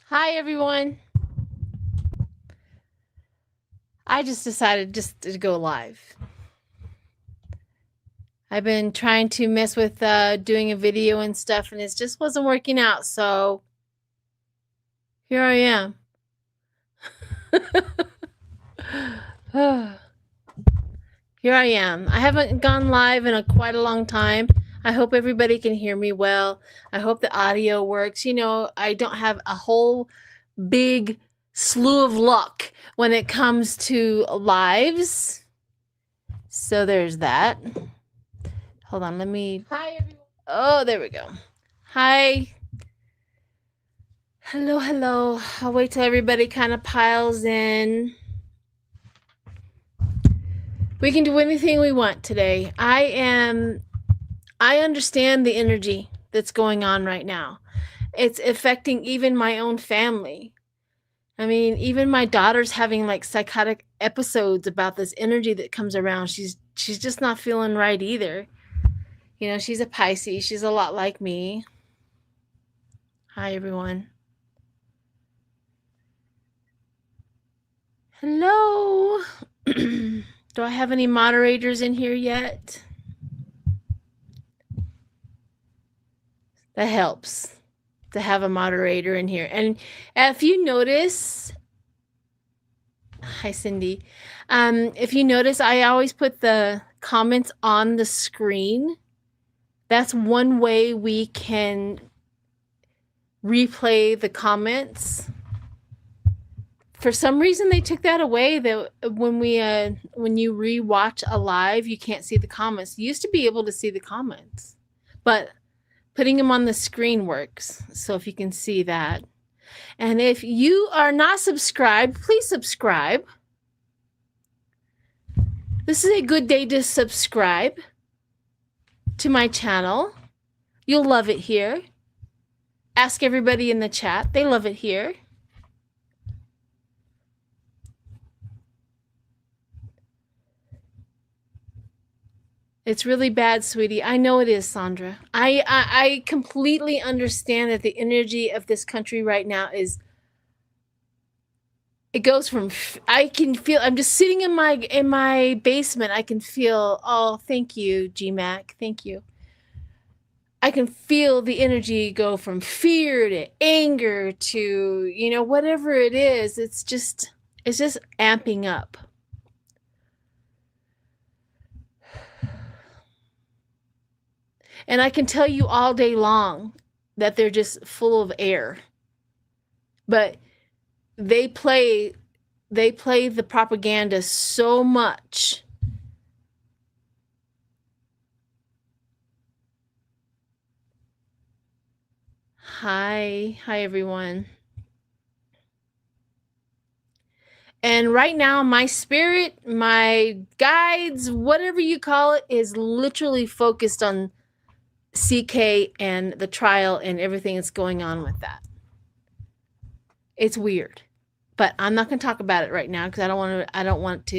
Hi, everyone. I just decided just to go live. I've been trying to mess with doing a video and stuff, and it just wasn't working out. So here I am. Here I am. I haven't gone live in quite a long time. I hope everybody can hear me well. I hope the audio works. You know, I don't have a whole big slew of luck when it comes to lives. So there's that. Hold on, let me. Hi, everyone. Oh, there we go. Hi. Hello, hello. I'll wait till everybody kind of piles in. We can do anything we want today. I understand the energy that's going on right now. It's affecting even my own family. I mean, even my daughter's having like psychotic episodes about this energy that comes around. She's just not feeling right either. You know, she's a Pisces. She's a lot like me. Hi, everyone. Hello. Do I have any moderators in here yet? That helps to have a moderator in here. And if you notice, hi, Cindy. If you notice, I always put the comments on the screen. That's one way we can replay the comments. For some reason, they took that away. That when you rewatch a live, you can't see the comments. You used to be able to see the comments, but putting them on the screen works. So if you can see that, and if you are not subscribed, please subscribe. This is a good day to subscribe to my channel. You'll love it here. Ask everybody in the chat. They love it here. It's really bad, sweetie. I know it is, Sandra. I completely understand that the energy of this country right now is, it goes from, I can feel, I'm just sitting in my basement. I can feel, oh, thank you, GMAC. Thank you. I can feel the energy go from fear to anger to, you know, whatever it is. It's just amping up. And I can tell you all day long that they're just full of air. But they play the propaganda so much. Hi everyone. And right now, my spirit, my guides, whatever you call it, is literally focused on CK and the trial and everything that's going on with that. It's weird, but I'm not going to talk about it right now because I don't want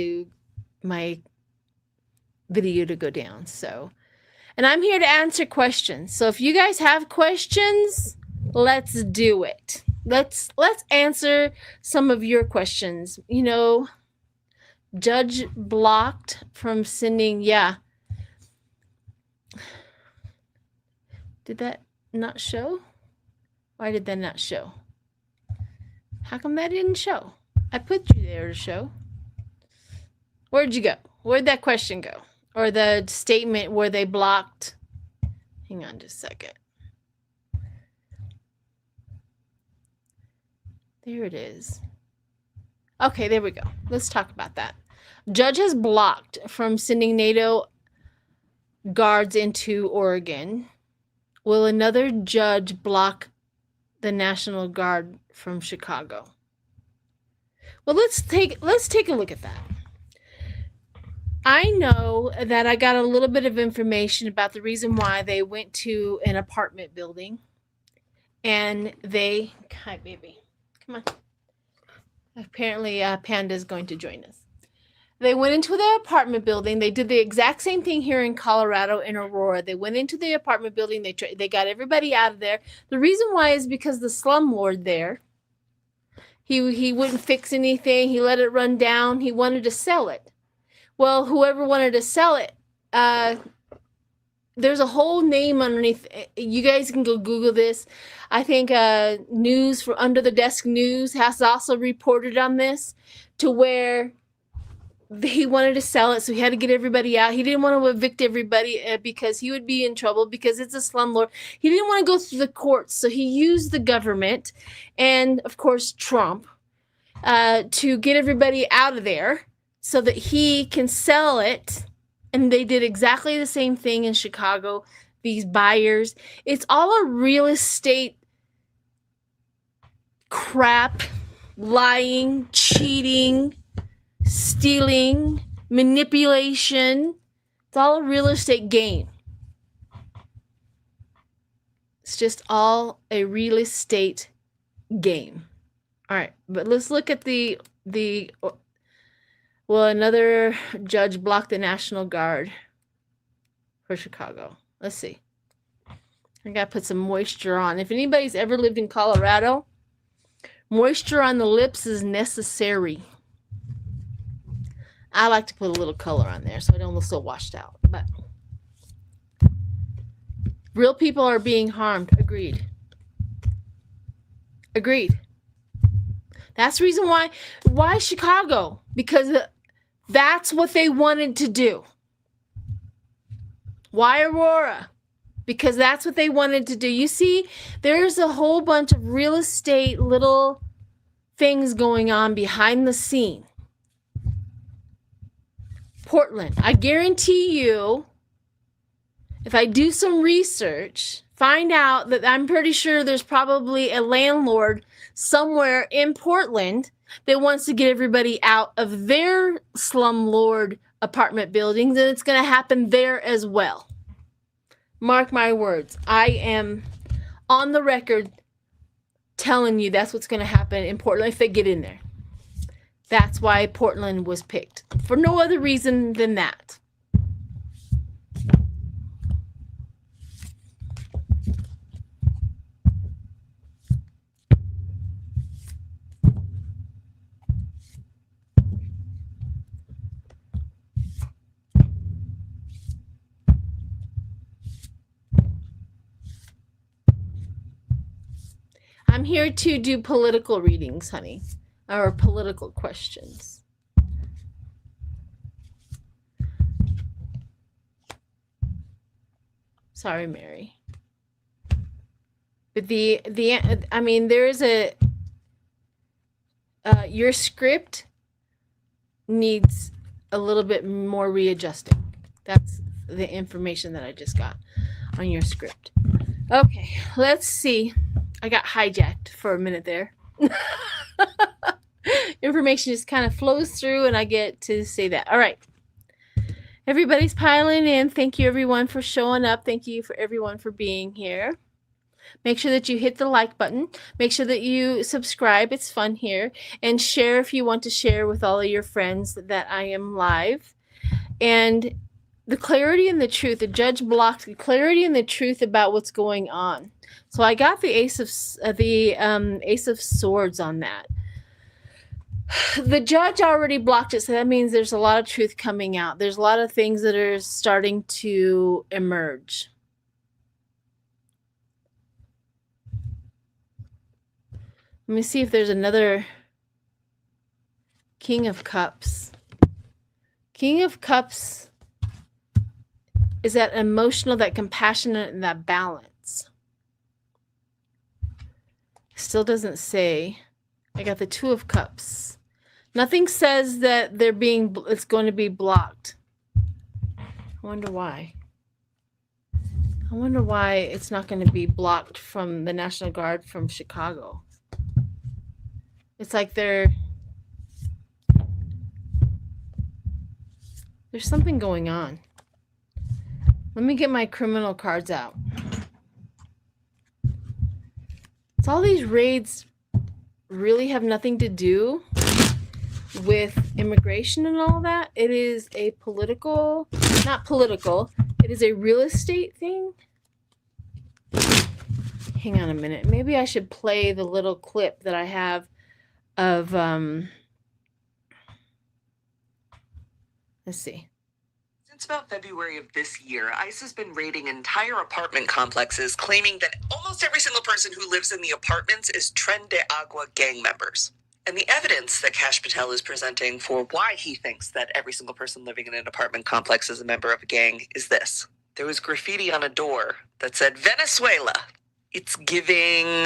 my video to go down. So, and I'm here to answer questions. So if you guys have questions, let's do it. Let's answer some of your questions. You know, judge blocked from sending, yeah. Did that not show? Why did that not show? How come that didn't show? I put you there to show. Where'd you go? Where'd that question go? Or the statement where they blocked? Hang on just a second. There it is. Okay, there we go. Let's talk about that. Judge has blocked from sending NATO guards into Oregon. Will another judge block the National Guard from Chicago? Well, let's take a look at that. I know that I got a little bit of information about the reason why they went to an apartment building, and they, hi baby, come on. Apparently, Panda's going to join us. They went into their apartment building. They did the exact same thing here in Colorado, in Aurora. They went into the apartment building. They got everybody out of there. The reason why is because the slumlord there He wouldn't fix anything. He let it run down. He wanted to sell it. Well, whoever wanted to sell it, there's a whole name underneath. You guys can go Google this. I think news for Under the Desk News has also reported on this, to where he wanted to sell it, so he had to get everybody out. He didn't want to evict everybody because he would be in trouble, because it's a slumlord. He didn't want to go through the courts, so he used the government and, of course, Trump to get everybody out of there so that he can sell it. And they did exactly the same thing in Chicago. These buyers. It's all a real estate crap, lying, cheating, stealing, manipulation. It's all a real estate game. It's just all a real estate game. All right, but let's look at well, another judge blocked the National Guard for Chicago. Let's see. I got to put some moisture on. If anybody's ever lived in Colorado, moisture on the lips is necessary. I like to put a little color on there so I don't look so washed out. But real people are being harmed. Agreed. Agreed. That's the reason why Chicago? Because that's what they wanted to do. Why Aurora? Because that's what they wanted to do. You see, there's a whole bunch of real estate little things going on behind the scene. Portland, I guarantee you, if I do some research, find out that I'm pretty sure there's probably a landlord somewhere in Portland that wants to get everybody out of their slumlord apartment buildings, and it's going to happen there as well. Mark my words. I am on the record telling you that's what's going to happen in Portland if they get in there. That's why Portland was picked. For no other reason than that. I'm here to do political readings, honey, or political questions. Sorry, Mary. But I mean, there is your script needs a little bit more readjusting. That's the information that I just got on your script. Okay, let's see. I got hijacked for a minute there. Information just kind of flows through and I get to say that. All right. Everybody's piling in. Thank you, everyone, for showing up. Thank you for everyone for being here. Make sure that you hit the like button. Make sure that you subscribe. It's fun here. And share if you want to share with all of your friends that I am live. And the clarity and the truth. The judge blocked the clarity and the truth about what's going on. So I got the Ace of Swords on that. The judge already blocked it, so that means there's a lot of truth coming out. There's a lot of things that are starting to emerge. Let me see if there's another King of Cups. King of Cups is that emotional, that compassionate, and that balance. Still doesn't say. I got the Two of Cups. Nothing says that it's going to be blocked. I wonder why. I wonder why it's not going to be blocked from the National Guard from Chicago. It's like there's something going on. Let me get my criminal cards out. So all these raids really have nothing to do with immigration and all that. It is a not political, it is a real estate thing. Hang on a minute. Maybe I should play the little clip that I have of let's see. Since about February of this year, ICE has been raiding entire apartment complexes, claiming that almost every single person who lives in the apartments is Tren de Agua gang members. And the evidence that Kash Patel is presenting for why he thinks that every single person living in an apartment complex is a member of a gang is this. There was graffiti on a door that said Venezuela. It's giving.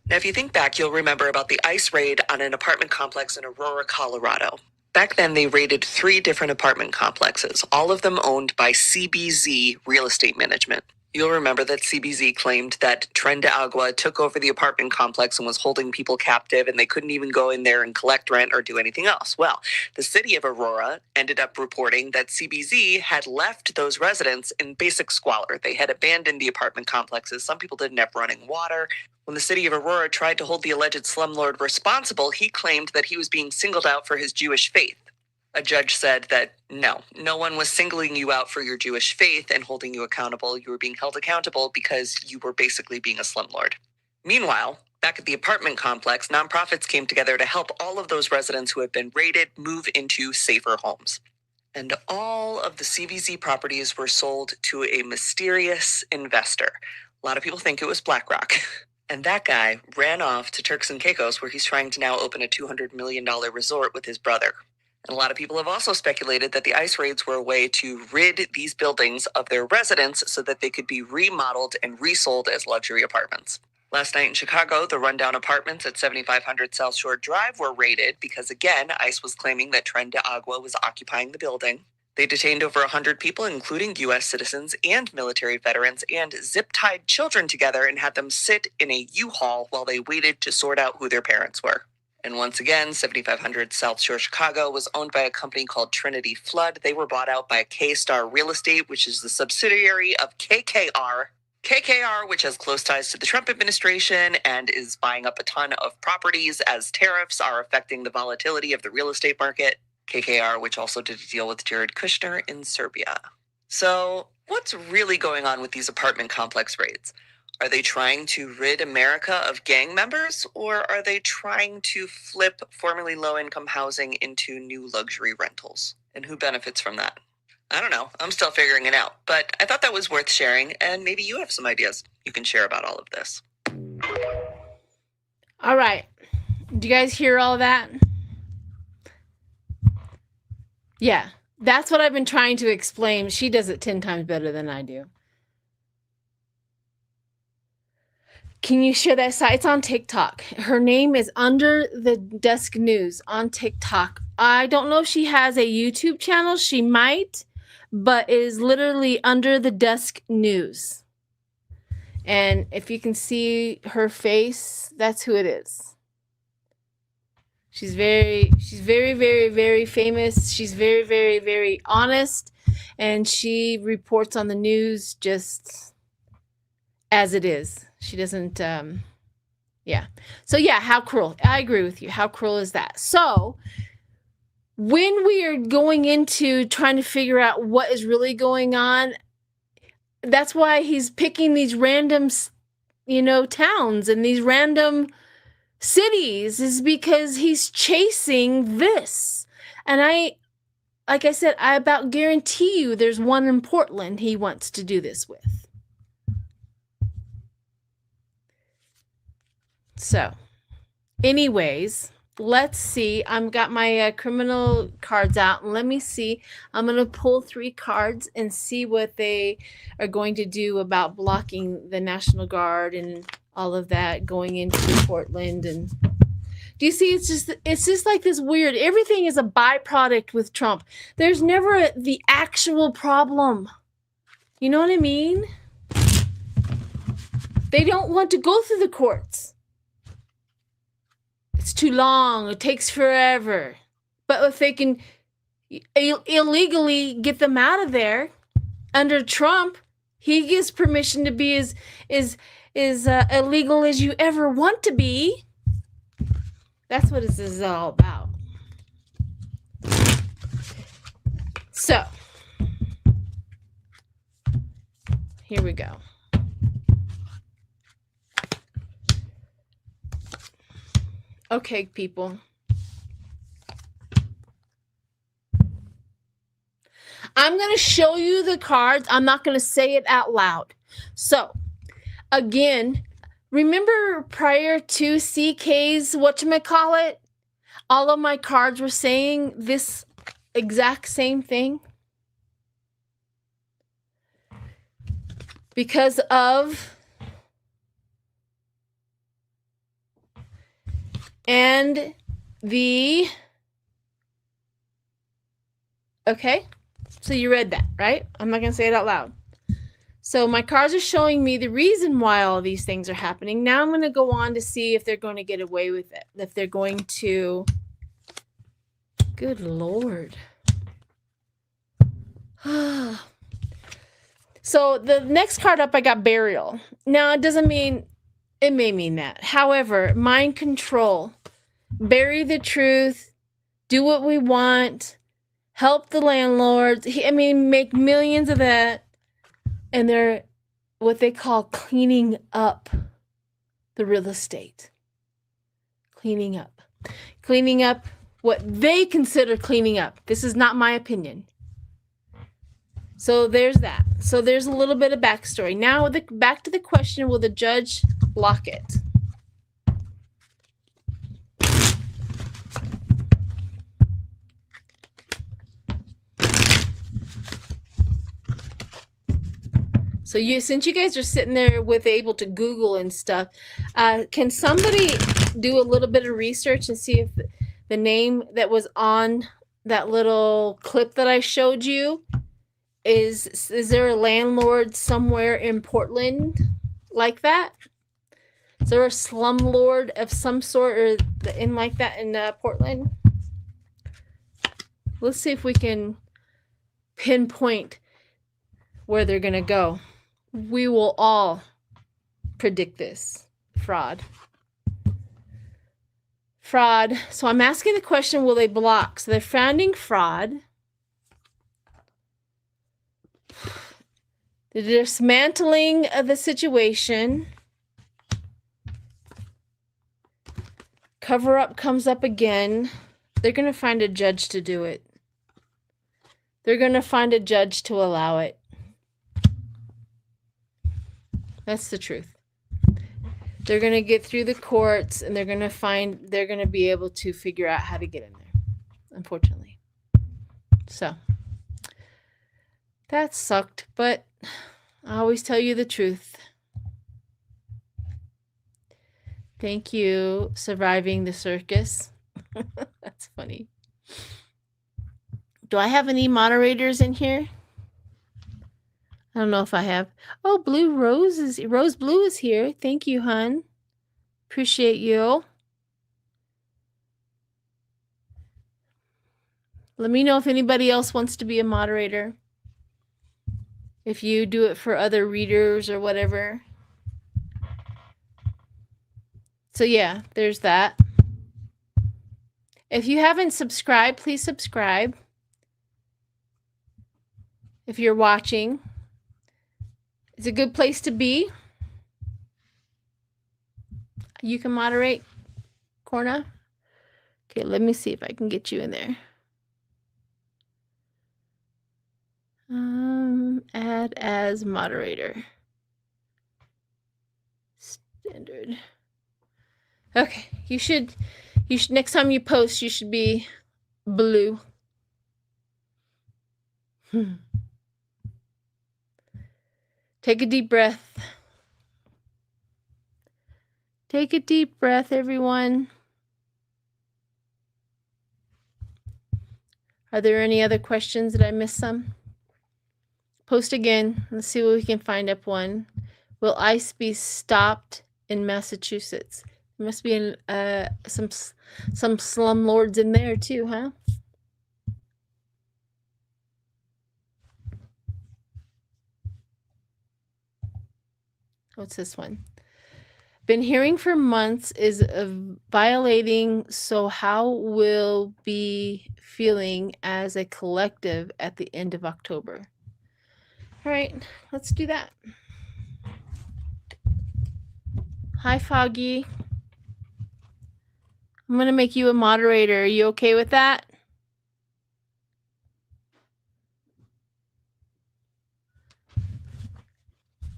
Now, if you think back, you'll remember about the ICE raid on an apartment complex in Aurora, Colorado. Back then, they raided 3 different apartment complexes, all of them owned by CBZ Real Estate Management. You'll remember that CBZ claimed that Tren de Agua took over the apartment complex and was holding people captive, and they couldn't even go in there and collect rent or do anything else. Well, the city of Aurora ended up reporting that CBZ had left those residents in basic squalor. They had abandoned the apartment complexes. Some people didn't have running water. When the city of Aurora tried to hold the alleged slumlord responsible, he claimed that he was being singled out for his Jewish faith. A judge said that no one was singling you out for your Jewish faith and holding you accountable. You were being held accountable because you were basically being a slumlord. Meanwhile, back at the apartment complex, nonprofits came together to help all of those residents who had been raided move into safer homes. And all of the CBZ properties were sold to a mysterious investor. A lot of people think it was BlackRock. And that guy ran off to Turks and Caicos, where he's trying to now open a $200 million resort with his brother. And a lot of people have also speculated that the ICE raids were a way to rid these buildings of their residents so that they could be remodeled and resold as luxury apartments. Last night in Chicago, the rundown apartments at 7500 South Shore Drive were raided because, again, ICE was claiming that Tren de Agua was occupying the building. They detained over 100 people, including U.S. citizens and military veterans, and zip-tied children together and had them sit in a U-Haul while they waited to sort out who their parents were. And once again, 7500 South Shore Chicago was owned by a company called Trinity Flood. They were bought out by K-Star Real Estate, which is the subsidiary of KKR. KKR, which has close ties to the Trump administration and is buying up a ton of properties as tariffs are affecting the volatility of the real estate market. KKR, which also did a deal with Jared Kushner in Serbia. So, what's really going on with these apartment complex raids? Are they trying to rid America of gang members, or are they trying to flip formerly low-income housing into new luxury rentals? And who benefits from that? I don't know. I'm still figuring it out, but I thought that was worth sharing, and maybe you have some ideas you can share about all of this. All right. Do you guys hear all that? Yeah, that's what I've been trying to explain. She does it 10 times better than I do. Can you share that site? It's on TikTok. Her name is Under the Desk News on TikTok. I don't know if she has a YouTube channel. She might, but it is literally Under the Desk News. And if you can see her face, that's who it is. She's very, very famous. She's very, very honest. And she reports on the news just as it is. She doesn't, yeah. So yeah, how cruel. I agree with you. How cruel is that? So when we are going into trying to figure out what is really going on, that's why he's picking these random, towns and these random cities, is because he's chasing this. And like I said, I about guarantee you there's one in Portland he wants to do this with. So, anyways, let's see. I've got my criminal cards out. And let me see. I'm going to pull 3 cards and see what they are going to do about blocking the National Guard and all of that going into Portland. And do you see? It's just like this weird. Everything is a byproduct with Trump. There's never the actual problem. You know what I mean? They don't want to go through the courts. It's too long. It takes forever. But if they can illegally get them out of there under Trump, he gives permission to be as illegal as you ever want to be. That's what this is all about. So, here we go. Okay, people. I'm going to show you the cards. I'm not going to say it out loud. So, again, remember prior to CK's whatchamacallit, all of my cards were saying this exact same thing? Because of and the... Okay, so you read that, right? I'm not going to say it out loud. So my cards are showing me the reason why all of these things are happening. Now I'm going to go on to see if they're going to get away with it. If they're going to... Good Lord. So the next card up, I got burial. Now, it doesn't mean... It may mean that. However, mind control. Bury the truth. Do what we want. Help the landlords. Make millions of that. And they're what they call cleaning up the real estate. Cleaning up. Cleaning up what they consider cleaning up. This is not my opinion. So there's that. So there's a little bit of backstory. Now back to the question, will the judge block it? So since you guys are sitting there able to Google and stuff, can somebody do a little bit of research and see if the name that was on that little clip that I showed you, is there a landlord somewhere in Portland like that? Is there a slumlord of some sort or in like that in Portland? Let's see if we can pinpoint where they're gonna go. We will all predict this. Fraud. Fraud. So I'm asking the question, will they block? So they're finding fraud. The dismantling of the situation. Cover up comes up again. They're going to find a judge to do it. They're going to find a judge to allow it. That's the truth. They're going to get through the courts and they're going to be able to figure out how to get in there, unfortunately. So, that sucked, but I always tell you the truth. Thank you, surviving the circus. That's funny. Do I have any moderators in here? I don't know if I have. Oh, Rose Blue is here. Thank you, hun. Appreciate you. Let me know if anybody else wants to be a moderator. If you do it for other readers or whatever. So yeah, there's that. If you haven't subscribed, please subscribe. If you're watching, it's a good place to be. You can moderate, Corna. Okay, let me see if I can get you in there. Add as moderator. Standard. Okay, you should next time you post, you should be blue. Take a deep breath. Take a deep breath, everyone. Are there any other questions? Did I miss some? Post again. Let's see what we can find up one. Will ice be stopped in Massachusetts? There must be some slumlords in there too, huh? What's this one? Been hearing for months is violating, so how will be feeling as a collective at the end of October? All right, let's do that. Hi, Foggy. I'm I'm going to make you a moderator. Are you okay with that?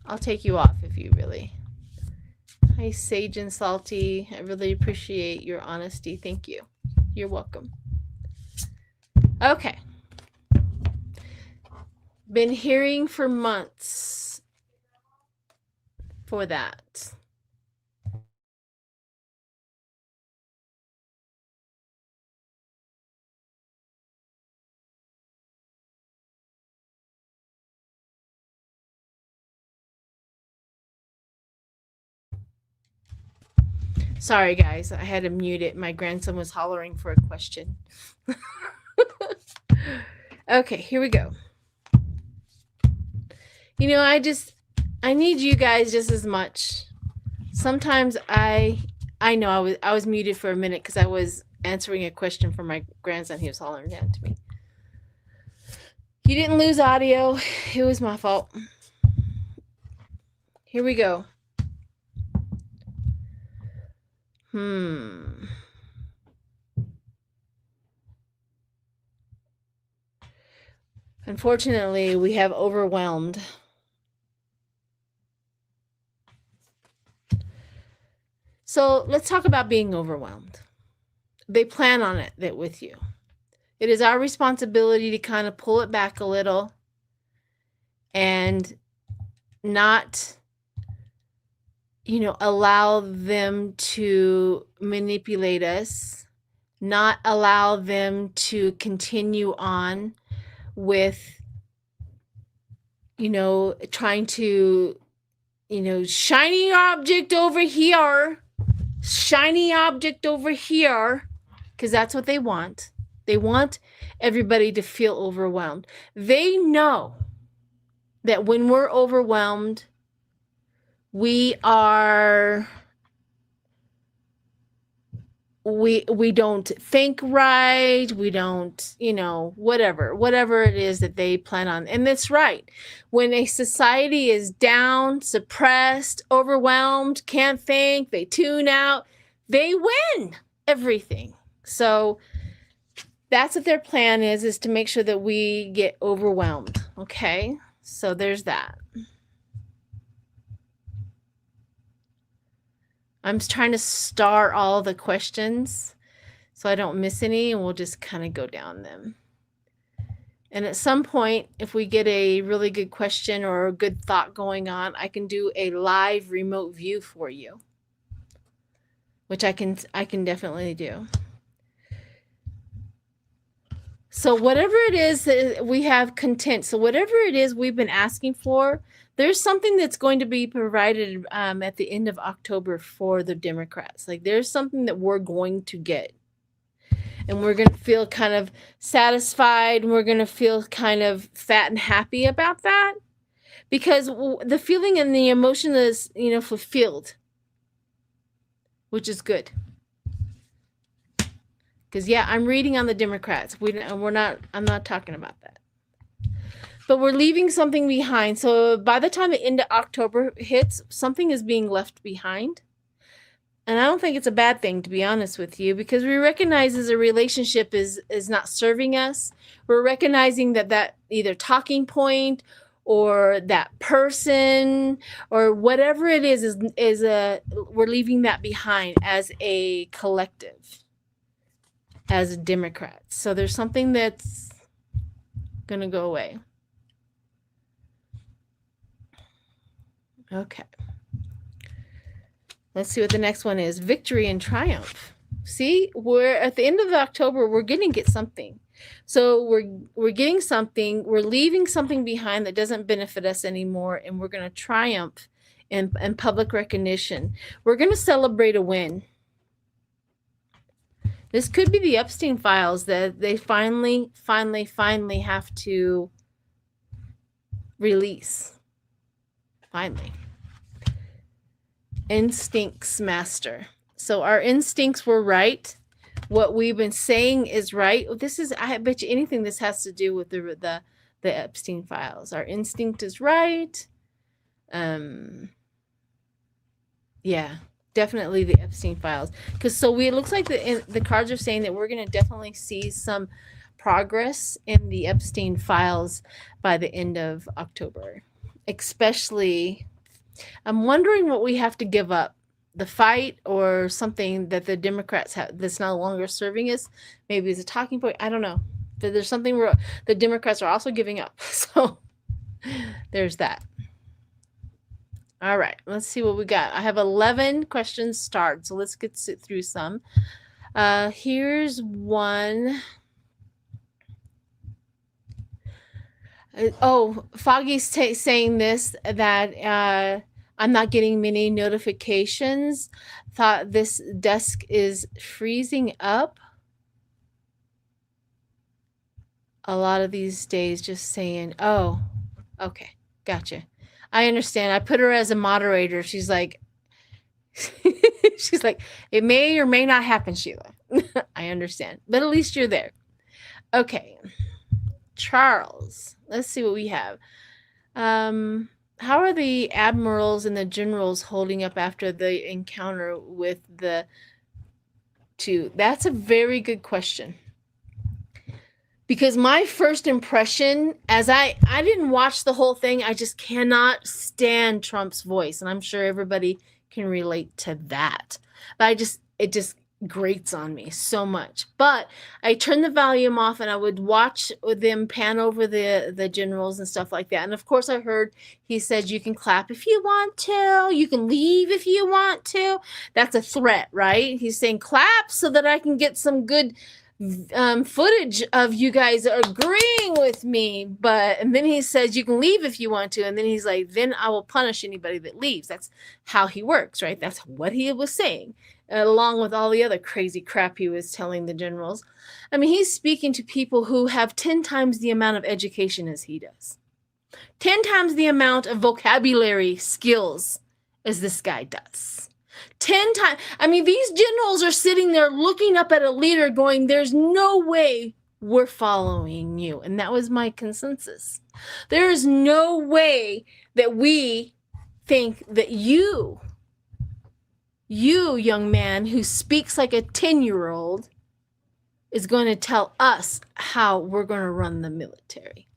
I'll take you off if you really. Hi, Sage and Salty. I really appreciate your honesty. Thank you. You're welcome. Okay. Been hearing for months for that. Sorry, guys. I had to mute it. My grandson was hollering for a question. Okay, here we go. You know, I need you guys just as much. Sometimes I know I was muted for a minute because I was answering a question from my grandson. He was hollering down to me. You didn't lose audio. It was my fault. Here we go. Unfortunately, we have overwhelmed. So let's talk about being overwhelmed. They plan on it with you. It is our responsibility to kind of pull it back a little and not, allow them to manipulate us, not allow them to continue on with, trying to, shiny object over here, because that's what they want. They want everybody to feel overwhelmed. They know that when we're overwhelmed, we don't think right. We don't, whatever it is that they plan on. And that's right. When a society is down, suppressed, overwhelmed, can't think, they tune out, they win everything. So that's what their plan is to make sure that we get overwhelmed. Okay? So there's that. I'm trying to star all the questions so I don't miss any, and we'll just kind of go down them. And at some point, if we get a really good question or a good thought going on, I can do a live remote view for you, which I can definitely do. So whatever it is that we have content, so whatever it is we've been asking for, there's something that's going to be provided at the end of October for the Democrats. Like there's something that we're going to get. And we're going to feel kind of satisfied. And we're going to feel kind of fat and happy about that. Because the feeling and the emotion is, fulfilled. Which is good. Because, yeah, I'm reading on the Democrats. I'm not talking about that. But we're leaving something behind. So by the time the end of October hits, something is being left behind. And I don't think it's a bad thing, to be honest with you, because we recognize as a relationship is not serving us. We're recognizing that either talking point or that person or whatever it is we're leaving that behind as a collective, as Democrats. So there's something that's going to go away. Okay. Let's see what the next one is. Victory and triumph. See, we're at the end of October, we're going to get something. So we're getting something, we're leaving something behind that doesn't benefit us anymore, and we're going to triumph in public recognition. We're going to celebrate a win. This could be the Epstein files that they finally have to release. Finally. Instincts master. So our instincts were right. What we've been saying is right. I bet you anything this has to do with the Epstein files. Our instinct is right. Yeah. definitely the Epstein files. Because it looks like the cards are saying that we're going to definitely see some progress in the Epstein files by the end of October. Especially, I'm wondering what we have to give up. The fight or something that the Democrats have that's no longer serving us. Maybe it's a talking point. I don't know. But there's something the Democrats are also giving up. So there's that. All right, let's see what we got. I have 11 questions starred, so let's get through some. Here's one. Foggy's saying this, that I'm not getting many notifications. Thought this desk is freezing up a lot of these days. Just saying. Oh, okay, gotcha. I understand. I put her as a moderator. She's like, she's like, it may or may not happen, Sheila. I understand, but at least you're there. Okay, Charles. Let's see what we have. How are the admirals and the generals holding up after the encounter with the two? That's a very good question. Because my first impression, as I didn't watch the whole thing, I just cannot stand Trump's voice. And I'm sure everybody can relate to that. But it just grates on me so much. But I turned the volume off and I would watch them pan over the generals and stuff like that. And of course I heard he said, you can clap if you want to, you can leave if you want to. That's a threat, right? He's saying clap so that I can get some good footage of you guys agreeing with me. And then he says you can leave if you want to, and then he's like, then I will punish anybody that leaves. That's how he works, right? That's what he was saying, along with all the other crazy crap he was telling the generals. I mean, he's speaking to people who have 10 times the amount of education as he does, 10 times the amount of vocabulary skills as this guy does. 10 times. I mean, these generals are sitting there looking up at a leader going, there's no way we're following you. And that was my consensus. There is no way that we think that you, young man who speaks like a 10-year-old, is going to tell us how we're going to run the military.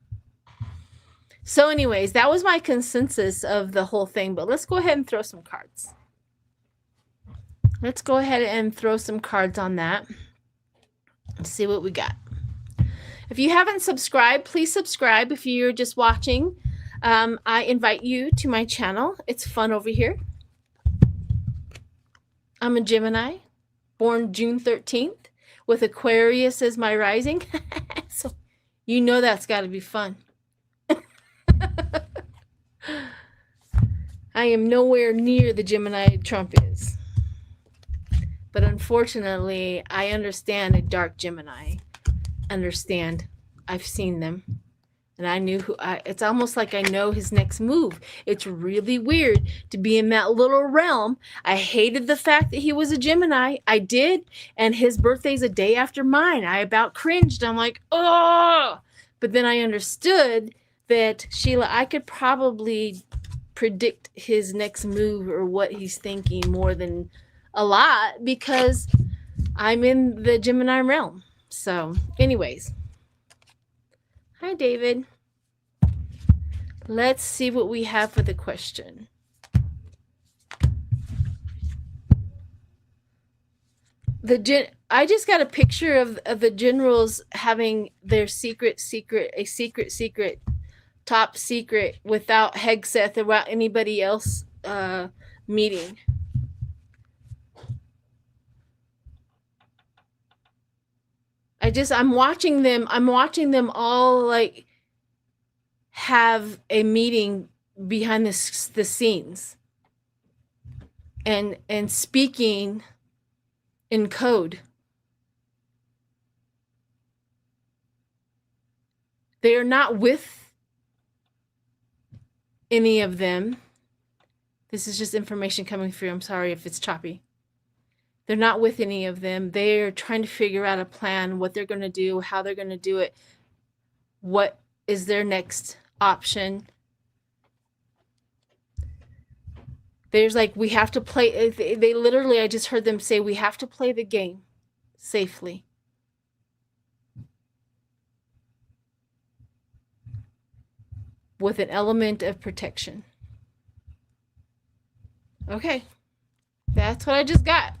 So anyways, that was my consensus of the whole thing. But let's go ahead and throw some cards. Let's go ahead and throw some cards on that and see what we got. If you haven't subscribed, please subscribe. If you're just watching, I invite you to my channel. It's fun over here. I'm a Gemini, born June 13th, with Aquarius as my rising. So you know that's got to be fun. I am nowhere near the Gemini Trump is. But unfortunately, I understand a dark Gemini. Understand. I've seen them. And I knew it's almost like I know his next move. It's really weird to be in that little realm. I hated the fact that he was a Gemini. I did. And his birthday's a day after mine. I about cringed. I'm like, oh! But then I understood that, Sheila, I could probably predict his next move or what he's thinking more than a lot, because I'm in the Gemini realm. So anyways, hi David. Let's see what we have for the question. I just got a picture of the generals having their secret top secret without Hegseth or without anybody else meeting. I'm watching them all like have a meeting behind the scenes and speaking in code. They are not with any of them. This is just information coming through. I'm sorry if it's choppy. They're not with any of them. They're trying to figure out a plan, what they're going to do, how they're going to do it, what is their next option. There's like, we have to play. They literally, I just heard them say, we have to play the game safely. With an element of protection. Okay. That's what I just got.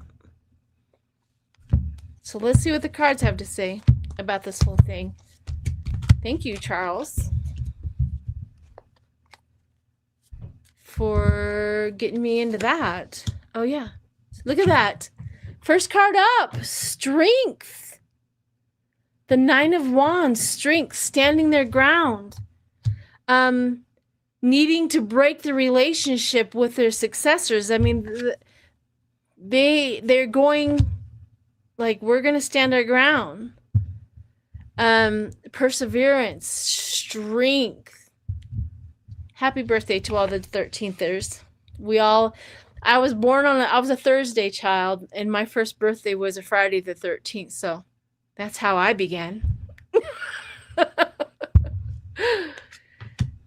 So let's see what the cards have to say about this whole thing. Thank you, Charles, for getting me into that. Oh, yeah. Look at that. First card up, strength. The Nine of Wands, strength, standing their ground. Needing to break the relationship with their successors. I mean, they're going like, we're going to stand our ground. Perseverance, strength. Happy birthday to all the 13thers. I was born I was a Thursday child, and my first birthday was a Friday the 13th. So that's how I began.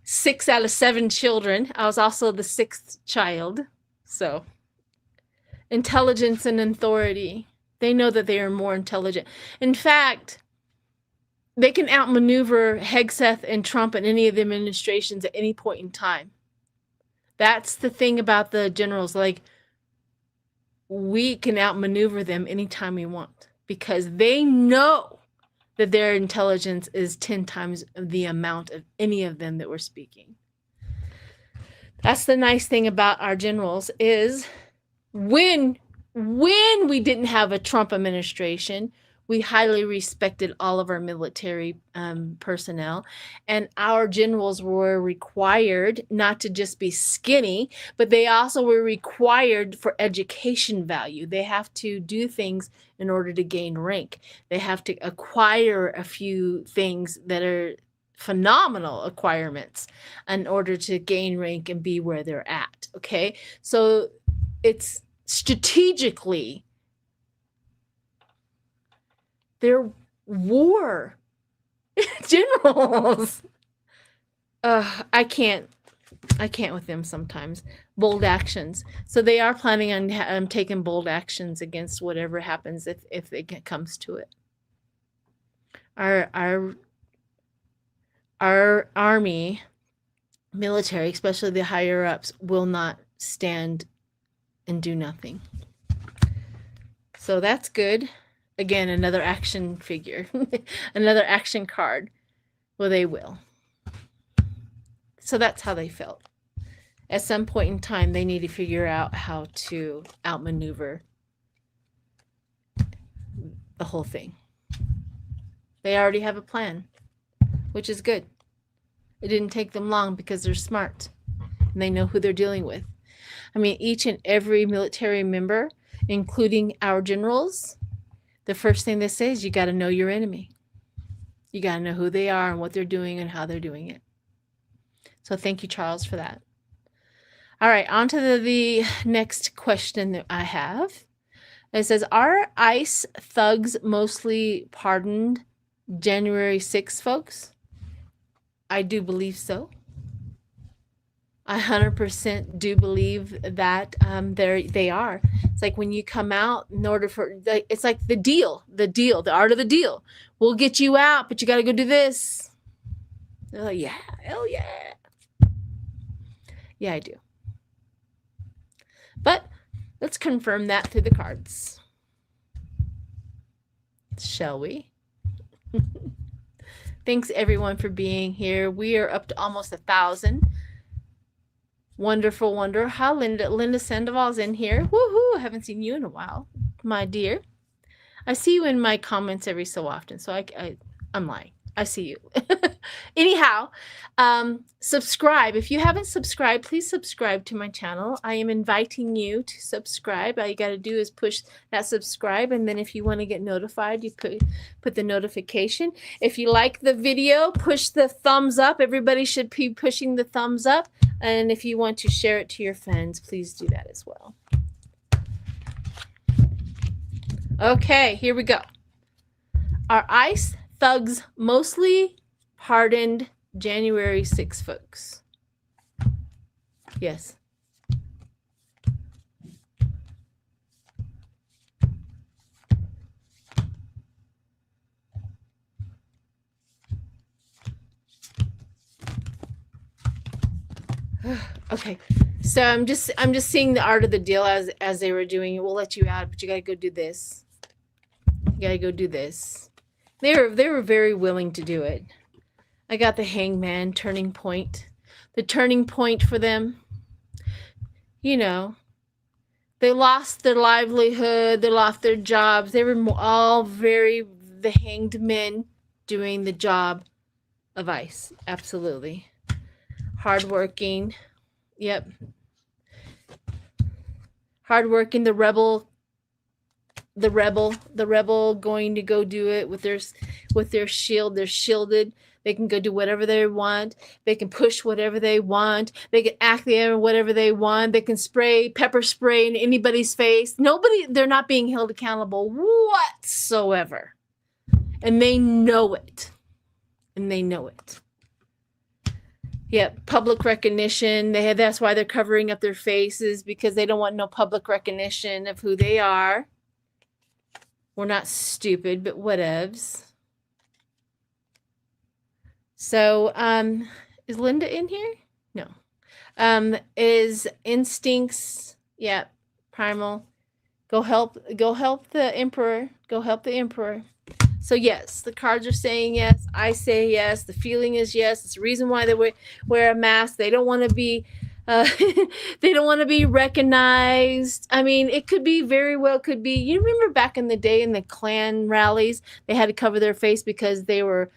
6 out of 7 children. I was also the 6th child. So intelligence and authority. They know that they are more intelligent. In fact, they can outmaneuver Hegseth and Trump and any of the administrations at any point in time. That's the thing about the generals. Like, we can outmaneuver them anytime we want, because they know that their intelligence is 10 times the amount of any of them that we're speaking. That's the nice thing about our generals, is when we didn't have a Trump administration, we highly respected all of our military personnel, and our generals were required not to just be skinny, but they also were required for education value. They have to do things in order to gain rank. They have to acquire a few things that are phenomenal acquirements in order to gain rank and be where they're at. Okay, so it's strategically, they're war generals. I can't with them sometimes. Bold actions. So they are planning on taking bold actions against whatever happens if it comes to it. Our army, military, especially the higher ups, will not stand and do nothing. So that's good. Again, another action figure, another action card. Well, they will. So that's how they felt. At some point in time, they need to figure out how to outmaneuver the whole thing. They already have a plan, which is good. It didn't take them long because they're smart and they know who they're dealing with. I mean, each and every military member, including our generals, the first thing they say is you got to know your enemy. You got to know who they are and what they're doing and how they're doing it. So thank you, Charles, for that. All right, on to the next question that I have. It says, are ICE thugs mostly pardoned January 6th, folks? I do believe so. I 100% do believe that they are. It's like when you come out, in order for, it's like the art of the deal. We'll get you out, but you got to go do this. They're like, yeah, hell yeah. Yeah, I do. But let's confirm that through the cards. Shall we? Thanks everyone for being here. We are up to almost 1,000. Wonderful wonder. How Linda Sandoval's in here. Woohoo! I haven't seen you in a while, my dear. I see you in my comments every so often, so I'm lying. I see you. Anyhow, subscribe. If you haven't subscribed, please subscribe to my channel. I am inviting you to subscribe. All you got to do is push that subscribe, and then if you want to get notified, you put the notification. If you like the video, push the thumbs up. Everybody should be pushing the thumbs up. And if you want to share it to your friends, please do that as well. Okay, here we go. Are ICE thugs mostly pardoned January 6th, folks? Yes. Okay. So I'm just seeing the art of the deal as they were doing it. We'll let you out, but you gotta go do this. You gotta go do this. They were very willing to do it. I got the Hangman, turning point. The turning point for them. You know, they lost their livelihood, they lost their jobs. They were all the hanged men doing the job of ice. Absolutely. Hardworking. Yep. Hardworking, the rebel going to go do it with their shield. They're shielded. They can go do whatever they want. They can push whatever they want. They can act whatever they want. They can pepper spray in anybody's face. They're not being held accountable whatsoever. And they know it. Yep, public recognition. That's why they're covering up their faces, because they don't want no public recognition of who they are. We're not stupid, but whatevs. So, is Linda in here? No. Is instincts, yeah, primal. Go help the emperor. Go help the emperor. So yes, the cards are saying yes. I say yes. The feeling is yes. It's the reason why they wear a mask. They don't want to be they don't want to be recognized. I mean, it could be very well could be. You remember back in the day in the Klan rallies, they had to cover their face because they were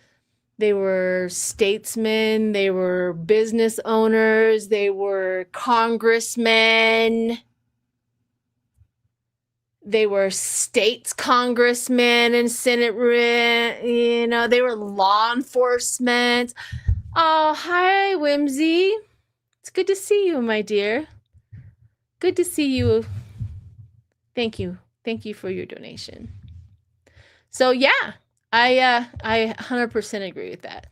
statesmen, they were business owners, they were congressmen, they were states congressmen and senate, they were law enforcement. Oh, hi, Whimsy. It's good to see you, my dear. Good to see you. Thank you for your donation. So yeah, I 100% agree with that.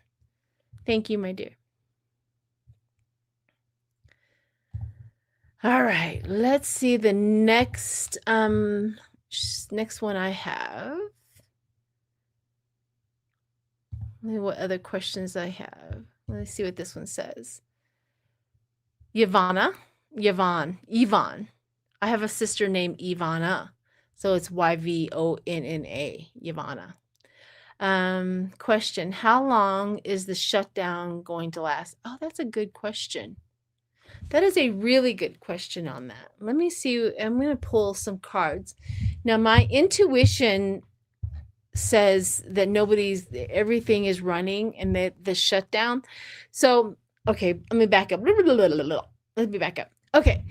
Thank you, my dear. All right, let's see the next one I have. What other questions I have? Let's see what this one says. Yvonne. I have a sister named Ivana, so it's Yvonna. Yvonne. Question: how long is the shutdown going to last? Oh, that's a good question. That is a really good question on that. Let me see. I'm going to pull some cards. Now, my intuition says that everything is running and that the shutdown. So, okay, let me back up. Let me back up. Okay.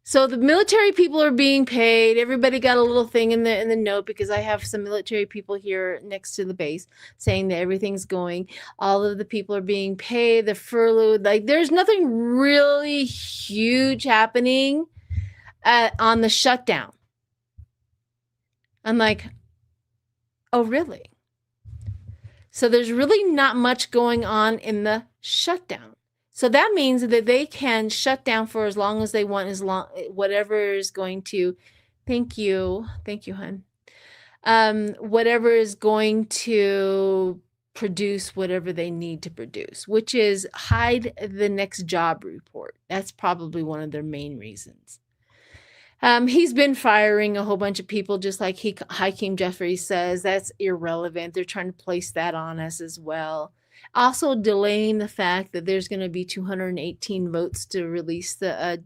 So the military people are being paid. Everybody got a little thing in the note, because I have some military people here next to the base saying that everything's going. All of the people are being paid. The furloughed. Like, there's nothing really huge happening on the shutdown. I'm like, oh, really? So there's really not much going on in the shutdown. So that means that they can shut down for as long as they want, whatever is going to, thank you, hon. Whatever is going to produce whatever they need to produce, which is hide the next job report. That's probably one of their main reasons. He's been firing a whole bunch of people, just like Hakeem Jeffries says. That's irrelevant. They're trying to place that on us as well. Also delaying the fact that there's going to be 218 votes to release the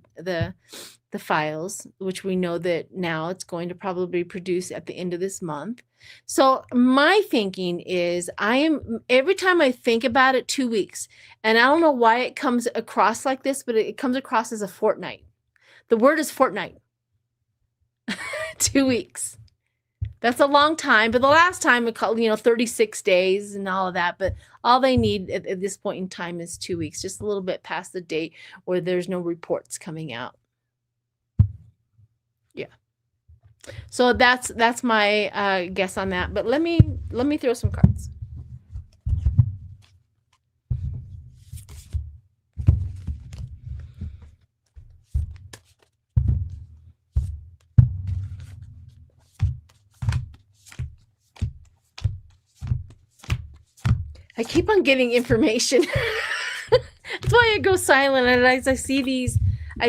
files, which we know that now it's going to probably produce at the end of this month. So my thinking is, every time I think about it, 2 weeks, and I don't know why it comes across like this, but it comes across as a fortnight. The word is fortnight. 2 weeks. That's a long time, but the last time it called, 36 days and all of that. But all they need at this point in time is 2 weeks, just a little bit past the date where there's no reports coming out. Yeah. So that's my guess on that. But let me throw some cards. I keep on getting information. That's why I go silent. And as I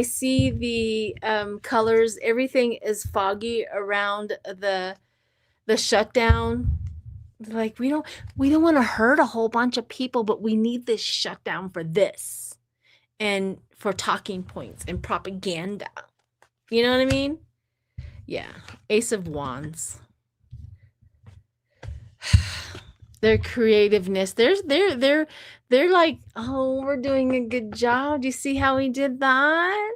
see the colors. Everything is foggy around the shutdown. Like we don't want to hurt a whole bunch of people, but we need this shutdown for this and for talking points and propaganda. You know what I mean? Yeah. Ace of Wands. Their creativeness. They're like, oh, we're doing a good job. Do you see how we did that?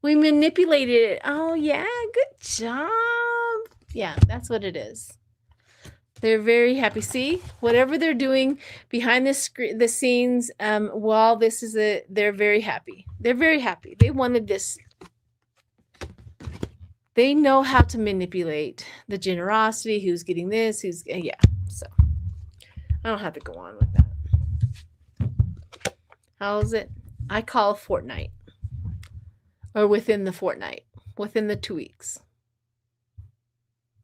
We manipulated it. Oh yeah, good job. Yeah, that's what it is. They're very happy. See, whatever they're doing behind the scenes, while this is they're very happy. They're very happy. They wanted this. They know how to manipulate the generosity. Who's getting this? Yeah. So I don't have to go on with that. How is it? I call a fortnight, or within the fortnight, within the 2 weeks.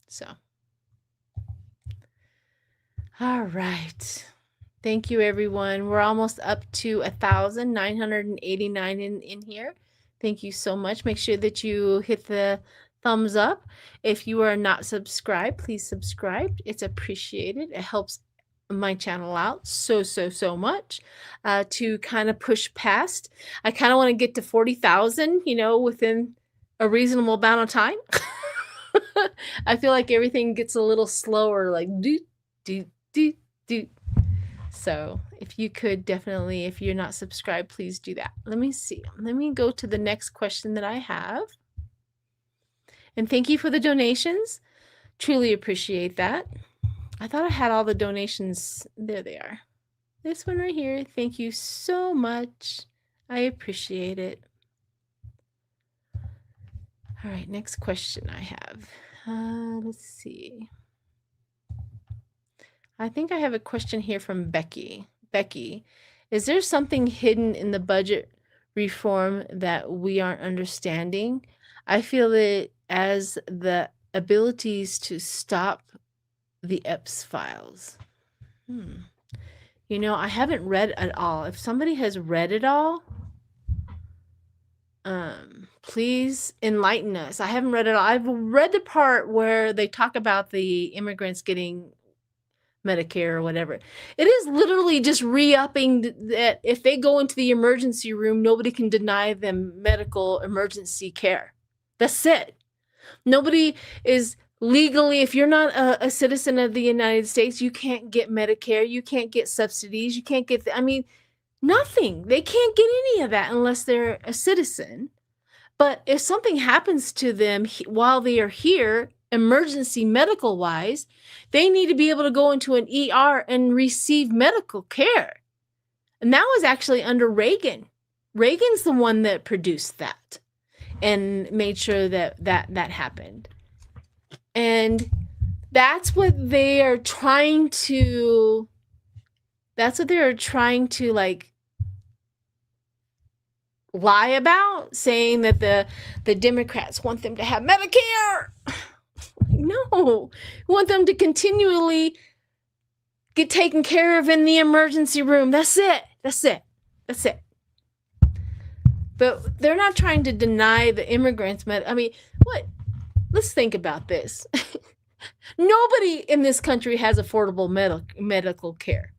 So. All right. Thank you, everyone. We're almost up to 1,989 in here. Thank you so much. Make sure that you hit the thumbs up. If you are not subscribed, please subscribe. It's appreciated. It helps my channel out so much to kind of push past. I kind of want to get to 40,000, within a reasonable amount of time. I feel like everything gets a little slower, like do. So if you could definitely, if you're not subscribed, please do that. Let me see. Let me go to the next question that I have. And thank you for the donations. Truly appreciate that. I thought I had all the donations. There they are. This one right here. Thank you so much. I appreciate it. All right, next question I have. Let's see. I think I have a question here from Becky. Becky, is there something hidden in the budget reform that we aren't understanding? I feel it as the abilities to stop the EPS files. I haven't read it all. If somebody has read it all, please enlighten us. I haven't read it all. I've read the part where they talk about the immigrants getting Medicare or whatever. It is literally just re-upping that if they go into the emergency room, nobody can deny them medical emergency care. That's it. Nobody is legally, if you're not a citizen of the United States, you can't get Medicare, you can't get subsidies, you can't get, nothing. They can't get any of that unless they're a citizen. But if something happens to them while they are here, emergency medical wise, they need to be able to go into an ER and receive medical care. And that was actually under Reagan. Reagan's the one that produced that and made sure that happened. And that's what they are trying to like lie about, saying that the Democrats want them to have Medicare. No, we want them to continually get taken care of in the emergency room. That's it. But they're not trying to deny the immigrants. What? Let's think about this. Nobody in this country has affordable medical care.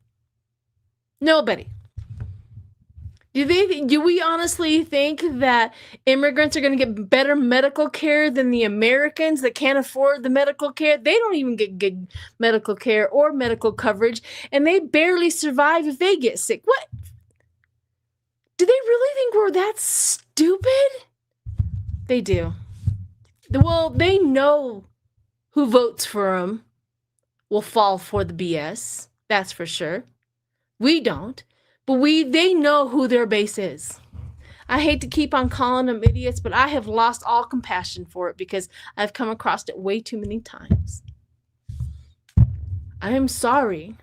Nobody. Do we honestly think that immigrants are going to get better medical care than the Americans that can't afford the medical care? They don't even get good medical care or medical coverage, and they barely survive if they get sick. What? Do they really think we're that stupid? They do. Well, they know who votes for them will fall for the BS. That's for sure. We don't. But they know who their base is. I hate to keep on calling them idiots, but I have lost all compassion for it because I've come across it way too many times. I am sorry.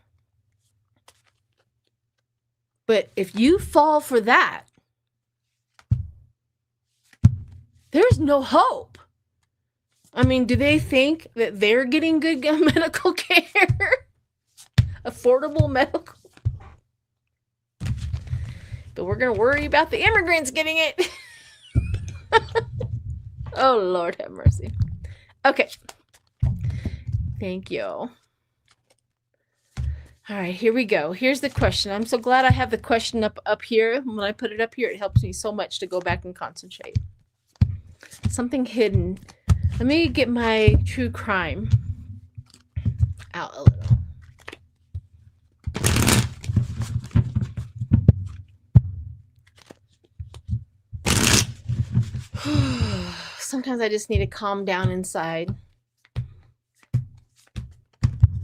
But if you fall for that, there's no hope. Do they think that they're getting good medical care? Affordable medical? But we're going to worry about the immigrants getting it. Oh, Lord have mercy. Okay. Thank you. All right, here we go. Here's the question. I'm so glad I have the question up here. When I put it up here, it helps me so much to go back and concentrate. Something hidden. Let me get my true crime out a little. Sometimes I just need to calm down inside.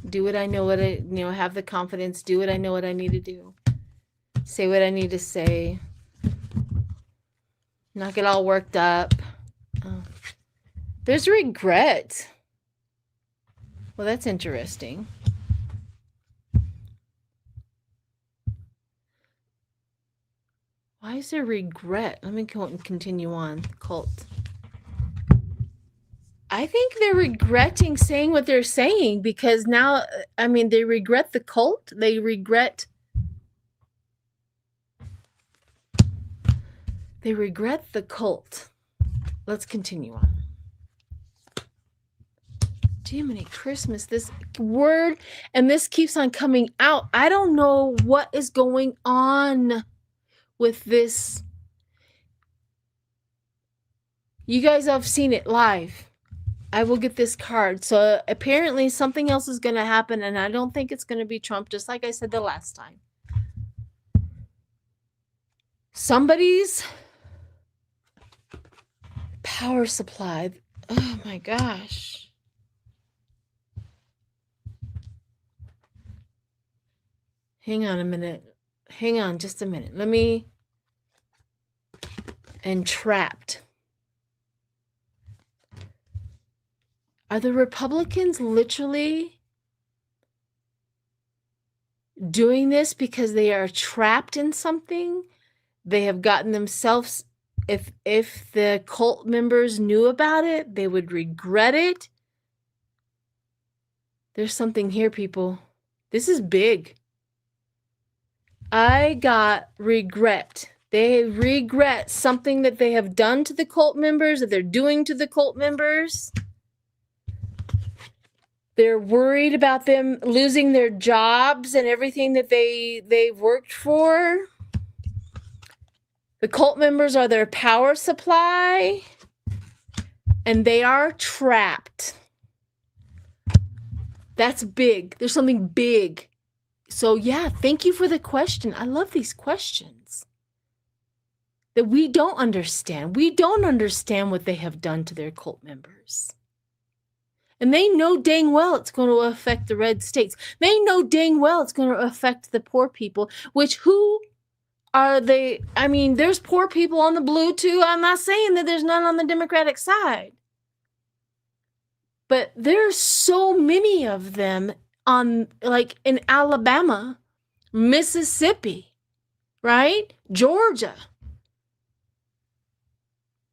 Do what I know what I have the confidence, do what I know what I need to do. Say what I need to say. Not get all worked up. There's regret. Well, that's interesting. Why is there regret? Let me continue on. Cult. I think they're regretting saying what they're saying because now, I mean, they regret the cult. They regret the cult. Let's continue on. Jiminy Christmas, this word, and this keeps on coming out. I don't know what is going on with this. You guys have seen it live. I will get this card. So apparently something else is going to happen, and I don't think it's going to be Trump, just like I said the last time. Somebody's power supply. Oh my gosh. Hang on a minute. Hang on just a minute. Let me. Entrapped. Are the Republicans literally doing this because they are trapped in something? They have gotten themselves, if the cult members knew about it, they would regret it. There's something here, people. This is big. I got regret. They regret something that they have done to the cult members, that they're doing to the cult members. They're worried about them losing their jobs and everything that they've worked for. The cult members are their power supply, and they are trapped. That's big. There's something big. So yeah, thank you for the question. I love these questions that we don't understand. We don't understand what they have done to their cult members. And they know dang well it's going to affect the red states. They know dang well it's going to affect the poor people, which who are they? I mean, there's poor people on the blue too. I'm not saying that there's none on the Democratic side. But there's so many of them on, like, in Alabama, Mississippi, right? Georgia.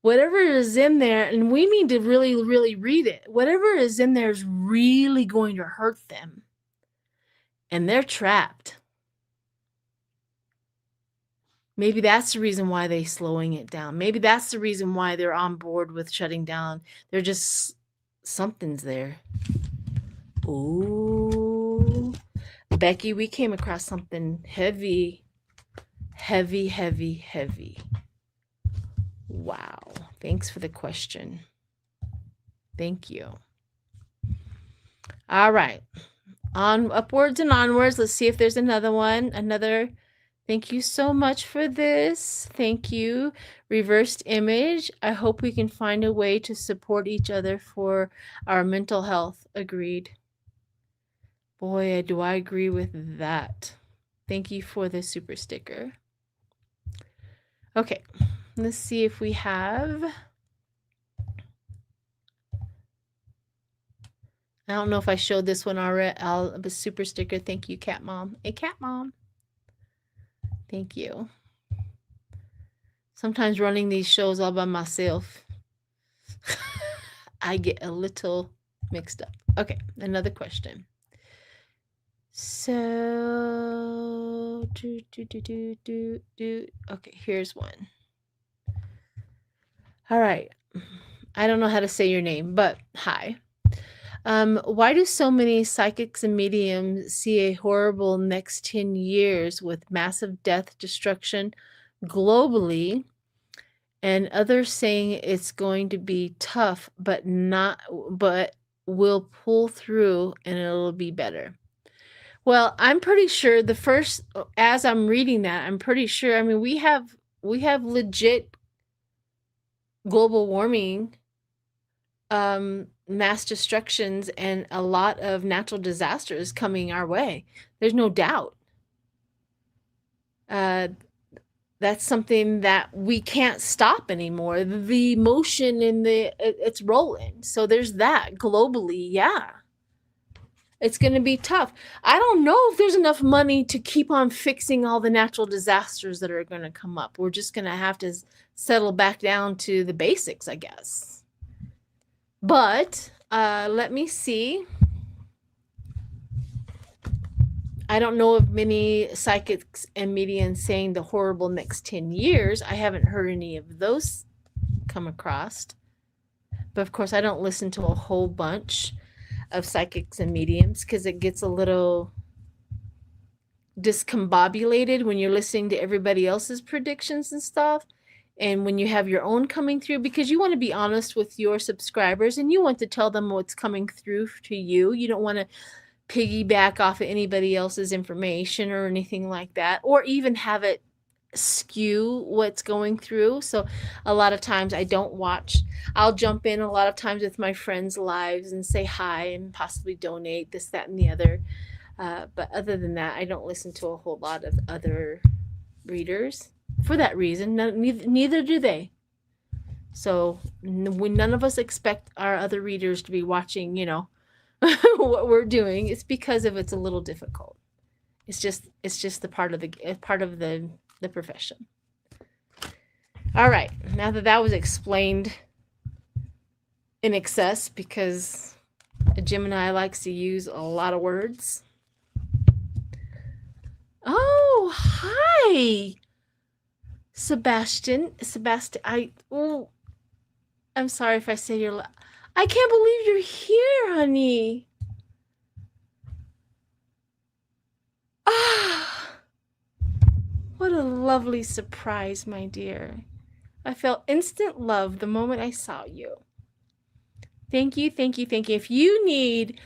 Whatever is in there, and we need to really, really read it. Whatever is in there is really going to hurt them. And they're trapped. Maybe that's the reason why they're slowing it down. Maybe that's the reason why they're on board with shutting down. They're just, something's there. Ooh. Becky, we came across something heavy. Heavy, heavy, heavy. Wow. Thanks for the question. Thank you. All right. On upwards and onwards. Let's see if there's another one. Thank you so much for this. Thank you. Reversed image. I hope we can find a way to support each other for our mental health. Agreed. Boy, do I agree with that. Thank you for the super sticker. Okay. Let's see if we have. I don't know if I showed this one already. A super sticker. Thank you, Cat Mom. Hey, Cat Mom. Thank you. Sometimes running these shows all by myself, I get a little mixed up. Okay, another question. So, okay, here's one. All right. I don't know how to say your name, but hi. Why do so many psychics and mediums see a horrible next 10 years with massive death, destruction globally, and others saying it's going to be tough, but we'll pull through and it'll be better? Well, I'm pretty sure as I'm reading that, I'm pretty sure, I mean, we have legit global warming, mass destructions, and a lot of natural disasters coming our way. There's no doubt. That's something that we can't stop anymore. The motion it's rolling. So there's that globally. Yeah. It's going to be tough. I don't know if there's enough money to keep on fixing all the natural disasters that are going to come up. We're just going to have to settle back down to the basics, I guess. But let me see. I don't know of many psychics and mediums saying the horrible next 10 years. I haven't heard any of those come across. But of course, I don't listen to a whole bunch of psychics and mediums because it gets a little discombobulated when you're listening to everybody else's predictions and stuff, and when you have your own coming through, because you want to be honest with your subscribers and you want to tell them what's coming through to you. You don't want to piggyback off of anybody else's information or anything like that, or even have it skew what's going through. So a lot of times I don't watch. I'll jump in a lot of times with my friends' lives and say hi and possibly donate this, that, and the other. But other than that, I don't listen to a whole lot of other readers for that reason. Neither do they. So none of us expect our other readers to be watching, what we're doing. It's because it's a little difficult. It's just the part of the profession. All right, now that was explained in excess, because a Gemini likes to use a lot of words. Oh, hi, Sebastian. I'm sorry if I say your I can't believe you're here, honey. Ah, what a lovely surprise, my dear. I felt instant love the moment I saw you. Thank you, thank you, thank you. If you need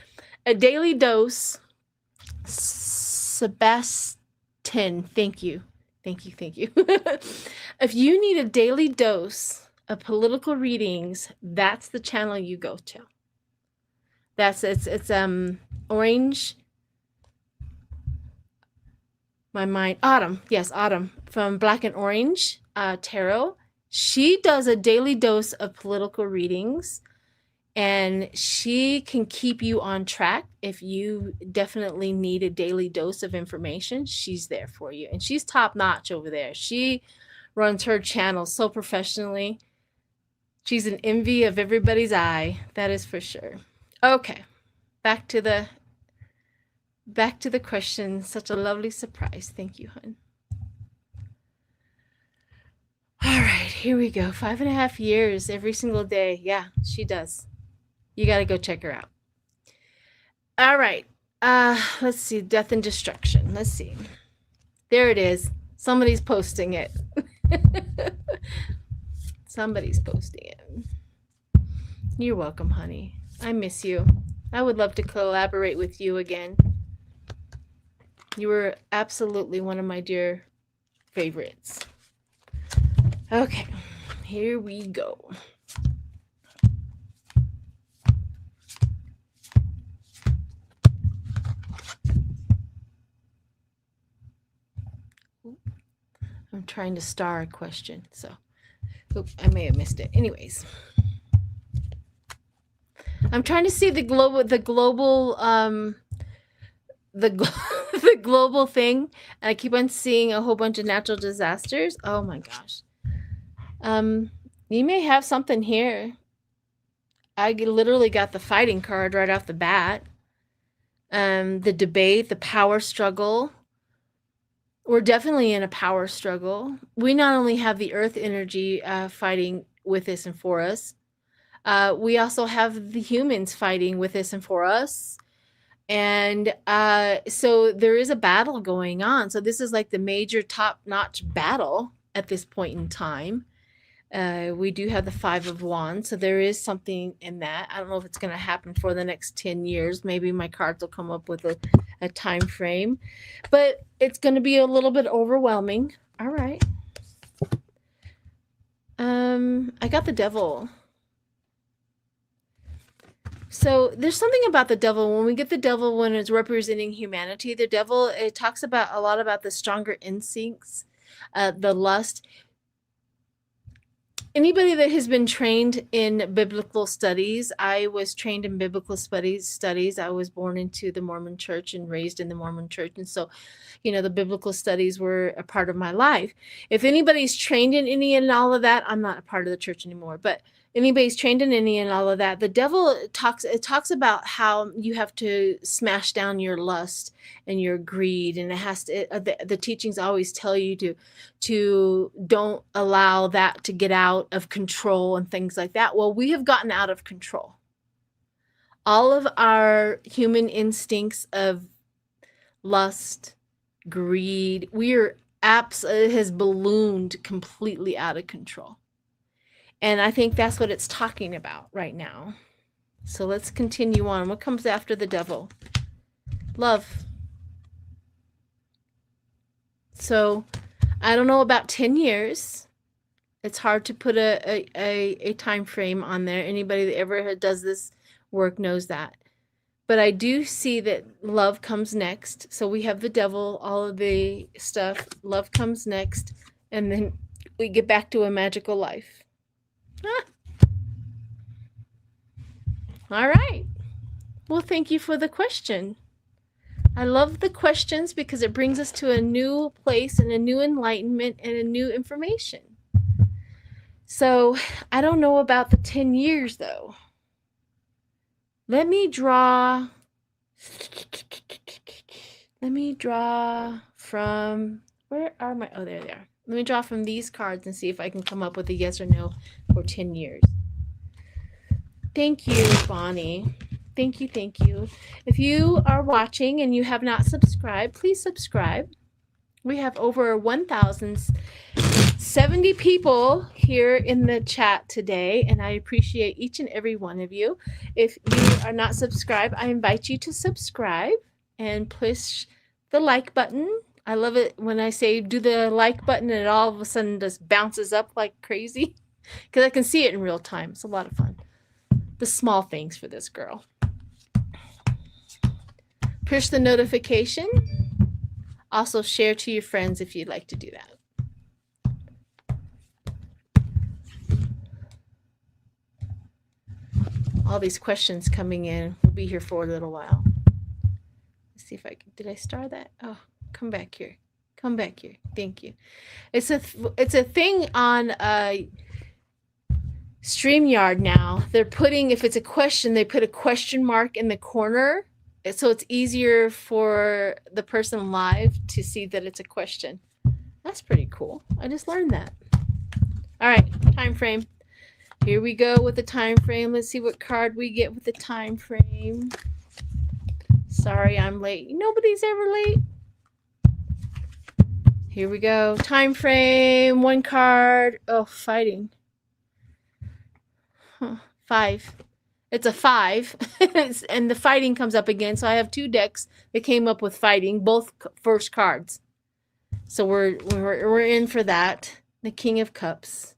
a daily dose, Sebastian, thank you. Thank you, thank you. If you need a daily dose of political readings, that's the channel you go to. It's orange. My mind, Autumn. Yes, Autumn from Black and Orange Tarot. She does a daily dose of political readings, and she can keep you on track. If you definitely need a daily dose of information, she's there for you. And she's top notch over there. She runs her channel so professionally. She's an envy of everybody's eye. That is for sure. Okay, back to the question. Such a lovely surprise. Thank you, hon. All right, here we go. 5.5 years every single day. Yeah, she does. You got to go check her out. All right. Let's see. Death and destruction. Let's see. There it is. Somebody's posting it. Somebody's posting it. You're welcome, honey. I miss you. I would love to collaborate with you again. You were absolutely one of my dear favorites. Okay, here we go. I'm trying to star a question, so I may have missed it. Anyways, I'm trying to see the global the global thing, and I keep on seeing a whole bunch of natural disasters. Oh my gosh. You may have something here. I literally got the fighting card right off the bat. The debate, the power struggle. We're definitely in a power struggle. We not only have the earth energy fighting with us and for us, we also have the humans fighting with us and for us. And so there is a battle going on. So this is like the major top-notch battle at this point in time. We do have the Five of Wands, so there is something in that. I don't know if it's going to happen for the next 10 years. Maybe my cards will come up with a time frame, but it's going to be a little bit overwhelming. All right. I got the Devil. So there's something about the devil. When we get the devil, when it's representing humanity, the devil, it talks about a lot about the stronger instincts, the lust. Anybody that has been trained in biblical studies, I was trained in biblical studies. I was born into the Mormon church and raised in the Mormon church. And so, you know, the biblical studies were a part of my life. If anybody's trained in any and all of that, I'm not a part of the church anymore, but anybody's trained in any and all of that, the devil talks about how you have to smash down your lust and your greed, and it has to, the teachings always tell you to don't allow that to get out of control and things like that. Well, we have gotten out of control. All of our human instincts of lust, greed, it has ballooned completely out of control. And I think that's what it's talking about right now. So let's continue on. What comes after the devil? Love. So I don't know about 10 years. It's hard to put a time frame on there. Anybody that ever does this work knows that. But I do see that love comes next. So we have the devil, all of the stuff. Love comes next. And then we get back to a magical life. All right. Well, thank you for the question. I love the questions because it brings us to a new place and a new enlightenment and a new information. So I don't know about the 10 years though. Let me draw from, where are my, oh, there they are. Let me draw from these cards and see if I can come up with a yes or no for 10 years. Thank you, Bonnie. Thank you, thank you. If you are watching and you have not subscribed, please subscribe. We have over 1,070 people here in the chat today, and I appreciate each and every one of you. If you are not subscribed, I invite you to subscribe and push the like button. I love it when I say do the like button and it all of a sudden just bounces up like crazy because I can see it in real time. It's a lot of fun. The small things for this girl. Push the notification. Also share to your friends if you'd like to do that. All these questions coming in. We'll be here for a little while. Let's see if I can, did I start that? Oh, come back here. Come back here. Thank you. It's a thing on StreamYard now. They're putting, if it's a question, they put a question mark in the corner. So it's easier for the person live to see that it's a question. That's pretty cool. I just learned that. All right, time frame. Here we go with the time frame. Let's see what card we get with the time frame. Sorry, I'm late. Nobody's ever late. Here we go. Time frame, one card. Oh, fighting. Huh. 5. It's a 5, and the fighting comes up again. So I have 2 decks that came up with fighting, both first cards. So we're in for that. The King of Cups.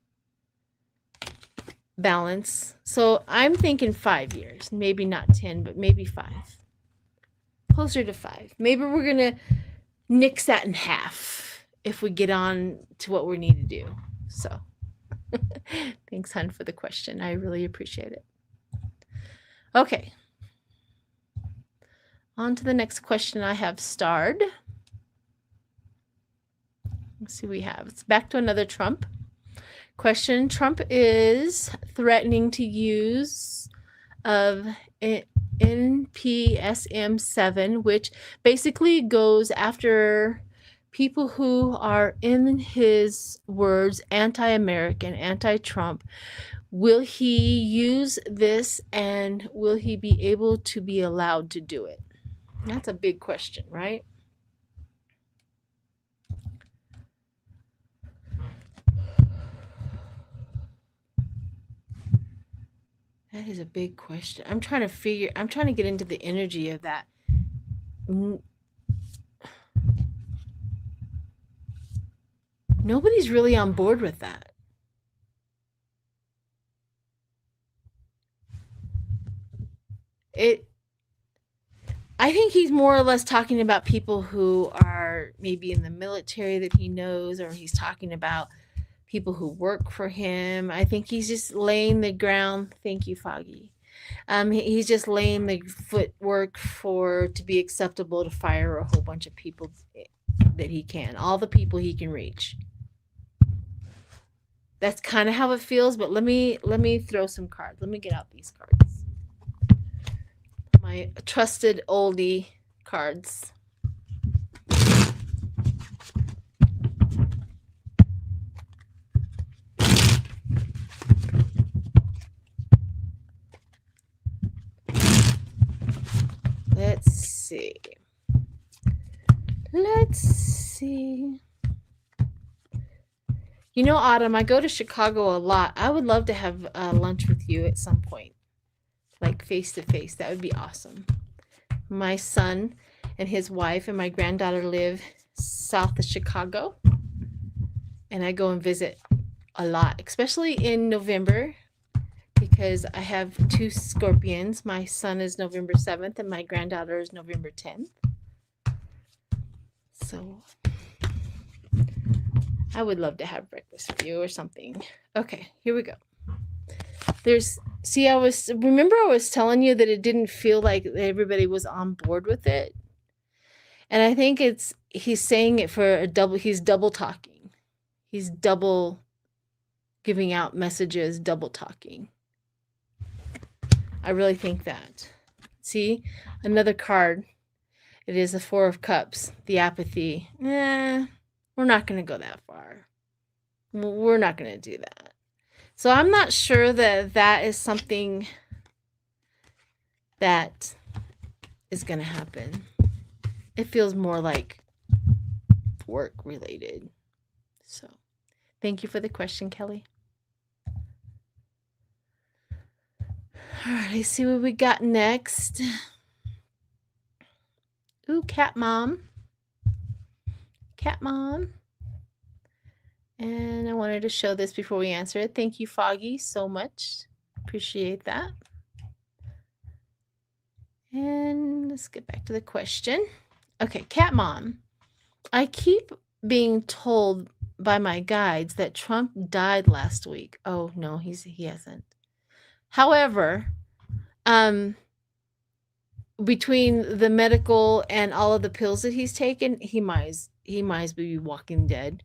Balance. So I'm thinking 5 years, maybe not 10, but maybe 5. Closer to 5. Maybe we're gonna nix that in half if we get on to what we need to do. So thanks, Hun, for the question. I really appreciate it. Okay. On to the next question I have starred. Let's see what we have. It's back to another Trump question. Trump is threatening to use of NPSM-7, which basically goes after people who are, in his words, anti-American, anti-Trump. Will he use this, and will he be able to be allowed to do it? That's a big question, right? That is a big question. I'm trying to get into the energy of that. Nobody's really on board with that. I think he's more or less talking about people who are maybe in the military that he knows, or he's talking about people who work for him. I think he's just laying the ground. Thank you, Foggy. He's just laying the footwork to be acceptable to fire a whole bunch of people that he can, all the people he can reach. That's kind of how it feels, but let me throw some cards. Let me get out these cards. My trusted oldie cards. Let's see. You know, Autumn, I go to Chicago a lot. I would love to have lunch with you at some point, like face to face. That would be awesome. My son and his wife and my granddaughter live south of Chicago, and I go and visit a lot, especially in November, because I have 2 Scorpions. My son is November 7th and my granddaughter is November 10th. So I would love to have breakfast with you or something. Okay, here we go. I was telling you that it didn't feel like everybody was on board with it. And I think he's saying it for he's double talking. He's double giving out messages, double talking. I really think that. See, another card. It is the 4 of Cups, the apathy. We're not going to go that far. We're not going to do that. So I'm not sure that is something that is going to happen. It feels more like work related. So thank you for the question, Kelly. All right, let's see what we got next. Ooh, Cat Mom. Cat Mom. And I wanted to show this before we answer it. Thank you, Foggy, so much. Appreciate that. And let's get back to the question. Okay, Cat Mom. I keep being told by my guides that Trump died last week. Oh, no, he hasn't. However, between the medical and all of the pills that he's taken, he might be walking dead.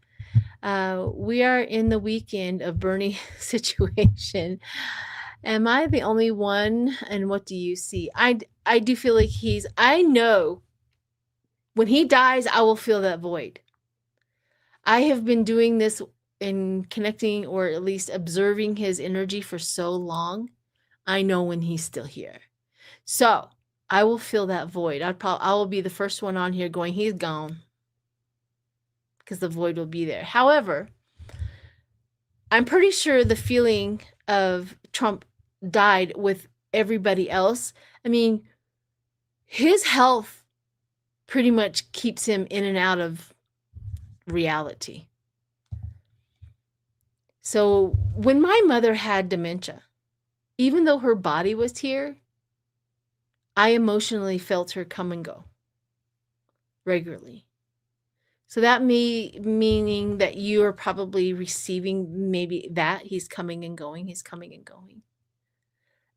We are in the weekend of Bernie situation. Am I the only one? And what do you see? I do feel like I know when he dies, I will feel that void. I have been doing this in connecting, or at least observing his energy for so long. I know when he's still here. So I will feel that void. I will be the first one on here going, he's gone. Because the void will be there. However, I'm pretty sure the feeling of Trump died with everybody else. I mean, his health pretty much keeps him in and out of reality. So when my mother had dementia, even though her body was here, I emotionally felt her come and go regularly. So that meaning that you are probably receiving maybe that he's coming and going.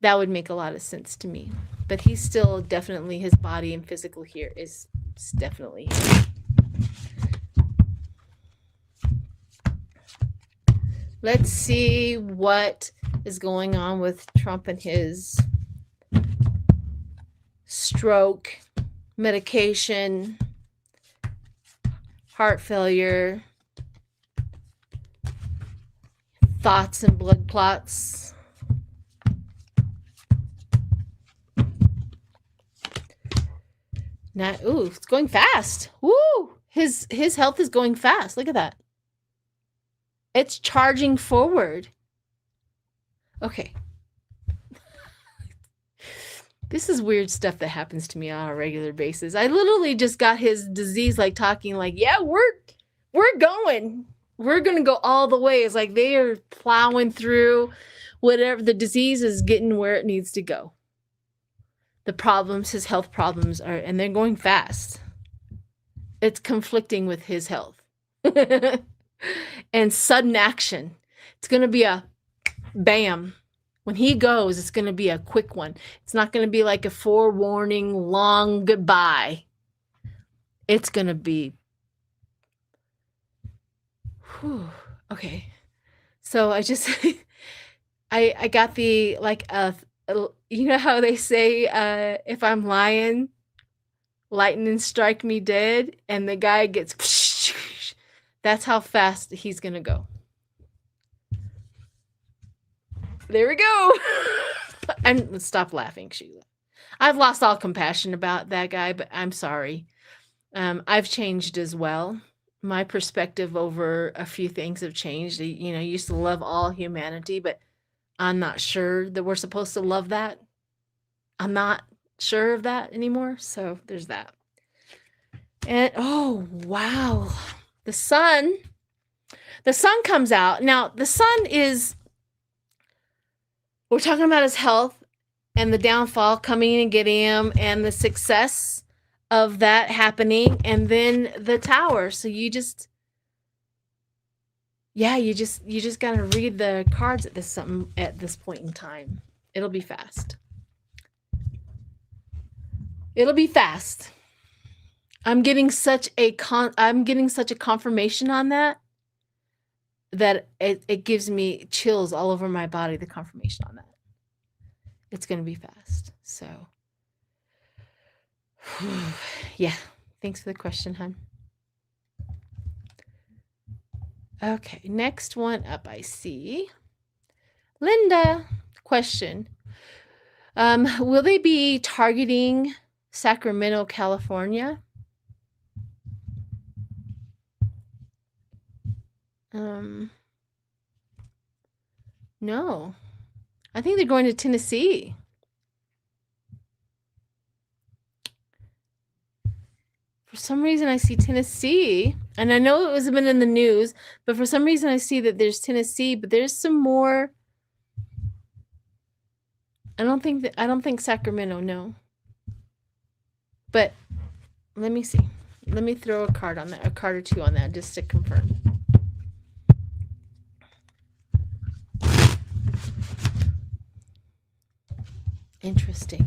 That would make a lot of sense to me. But he's still definitely, his body and physical here is definitely here. Let's see what is going on with Trump and his stroke, medication, heart failure, thoughts and blood clots. Now, ooh, it's going fast. Woo! His health is going fast. Look at that. It's charging forward. Okay. This is weird stuff that happens to me on a regular basis. I literally just got his disease like talking like, yeah, we're going. We're going to go all the way. It's like they are plowing through whatever. The disease is getting where it needs to go. The problems, his health problems are, and they're going fast. It's conflicting with his health. And sudden action. It's going to be a bam. When he goes, it's going to be a quick one. It's not going to be like a forewarning, long goodbye. It's going to be, whew, okay. So I just, I got the, like, you know how they say, if I'm lying, lightning strike me dead, and the guy gets, that's how fast he's going to go. There we go. And stop laughing, Sheila. I've lost all compassion about that guy, but I'm sorry. I've changed as well. My perspective over a few things have changed. You know, I used to love all humanity, but I'm not sure that we're supposed to love that. I'm not sure of that anymore. So there's that. And oh, wow. The sun comes out. Now, the sun is, we're talking about his health and the downfall coming and getting him and the success of that happening, and then the tower. So you just got to read the cards at this point in time. It'll be fast. It'll be fast. I'm getting such a confirmation on that it gives me chills all over my body, the confirmation on that. It's going to be fast. So, yeah. Thanks for the question, hon. Okay, next one up I see. Linda, question. Will they be targeting Sacramento, California? No. I think they're going to Tennessee. For some reason I see Tennessee, and I know it was been in the news, but for some reason I see that there's Tennessee, but there's some more. I don't think Sacramento, no. But let me see. Let me throw a card on that, a card or two on that, just to confirm. Interesting.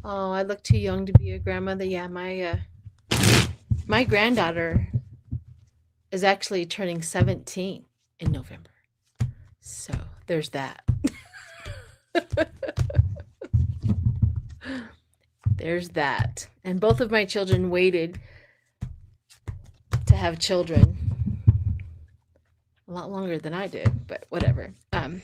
Oh, I look too young to be a grandmother. Yeah, my granddaughter is actually turning 17 in November. So there's that. There's that. And both of my children waited to have children a lot longer than I did, but whatever. Okay.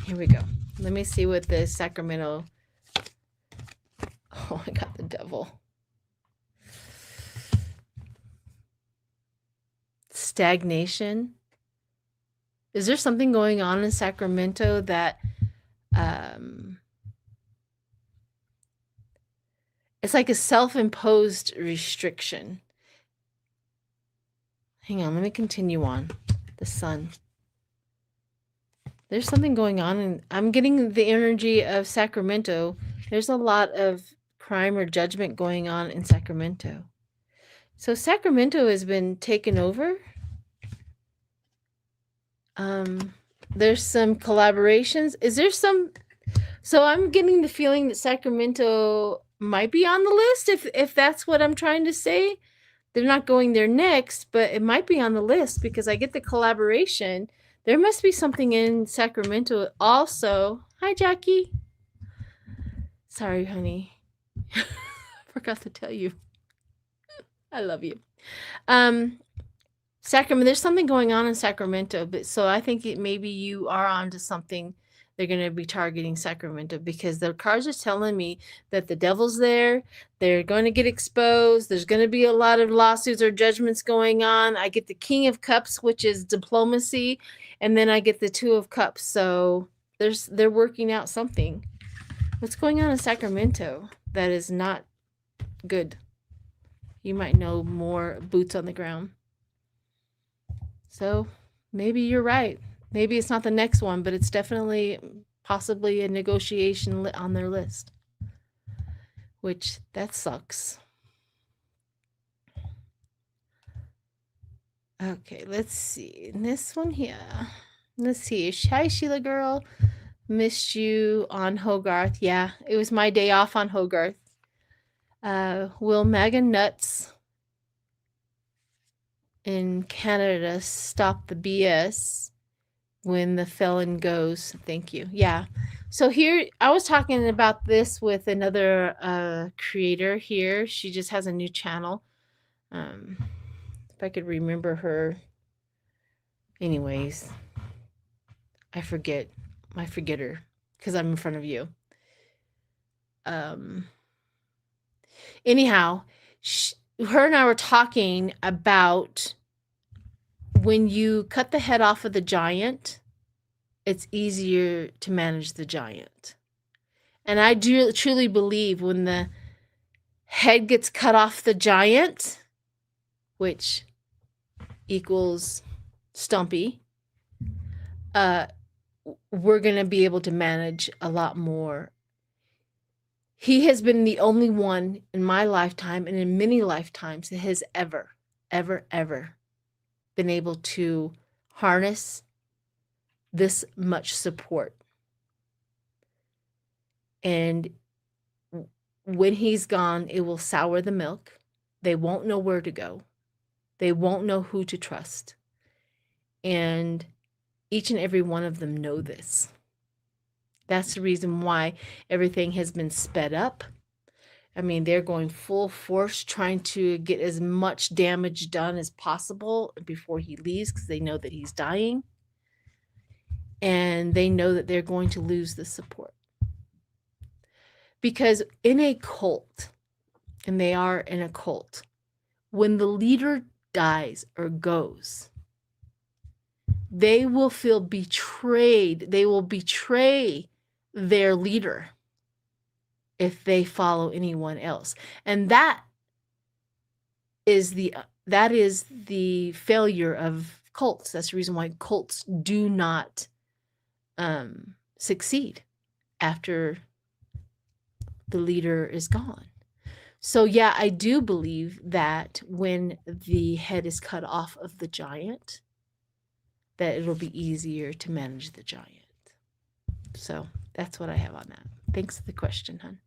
Here we go. Let me see what the Sacramento. Oh, I got the devil. Stagnation. Is there something going on in Sacramento that it's like a self-imposed restriction? Hang on, let me continue on. The sun. There's something going on, and I'm getting the energy of Sacramento. There's a lot of crime or judgment going on in Sacramento. So Sacramento has been taken over. There's some collaborations. Is there some? So I'm getting the feeling that Sacramento might be on the list, if that's what I'm trying to say. They're not going there next, but it might be on the list because I get the collaboration. There must be something in Sacramento also. Hi, Jackie. Sorry, honey. Forgot to tell you. I love you. Sacramento, there's something going on in Sacramento, but so I think maybe you are onto something. They're going to be targeting Sacramento because the cards are telling me that the devil's there. They're going to get exposed. There's going to be a lot of lawsuits or judgments going on. I get the King of Cups, which is diplomacy, and then I get the Two of Cups. So they're working out something. What's going on in Sacramento that is not good? You might know more boots on the ground. So maybe you're right. Maybe it's not the next one, but it's definitely possibly a negotiation on their list, which that sucks. Okay, let's see. This one here. Let's see. Hi, Sheila girl. Missed you on Hogarth. Yeah, it was my day off on Hogarth. Will Megan Nuts in Canada stop the BS when the felon goes? Thank you. Yeah. So here, I was talking about this with another creator here. She just has a new channel. If I could remember her. Anyways, I forget her because I'm in front of you. Anyhow, her and I were talking about when you cut the head off of the giant, it's easier to manage the giant. And I do truly believe when the head gets cut off the giant, which equals Stumpy, we're going to be able to manage a lot more. He has been the only one in my lifetime and in many lifetimes that has ever been able to harness this much support. And when he's gone, it will sour the milk. They won't know where to go. They won't know who to trust. And each and every one of them know this. That's the reason why everything has been sped up. I mean, they're going full force trying to get as much damage done as possible before he leaves because they know that he's dying. And they know that they're going to lose the support. Because in a cult, and they are in a cult, when the leader dies or goes, they will feel betrayed. They will betray their leader if they follow anyone else. And that is the failure of cults. That's the reason why cults do not succeed after the leader is gone. So yeah, I do believe that when the head is cut off of the giant, that it'll be easier to manage the giant. So that's what I have on that. Thanks for the question, hon.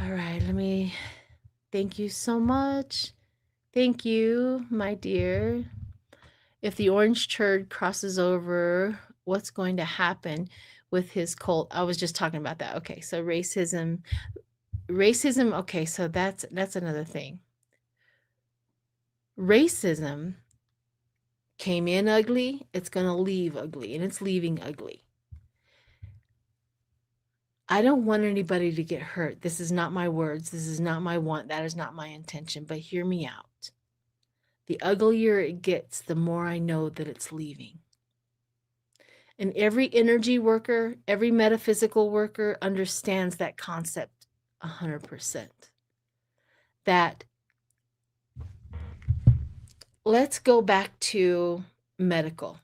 All right, thank you so much. Thank you, my dear. If the orange turd crosses over, what's going to happen with his cult? I was just talking about that. Okay, so racism. Okay, so that's another thing. Racism came in ugly, it's going to leave ugly, and it's leaving ugly. I don't want anybody to get hurt. This is not my words. This is not my want. That is not my intention. But hear me out. The uglier it gets, the more I know that it's leaving. And every energy worker, every metaphysical worker understands that concept 100%. That let's go back to medical.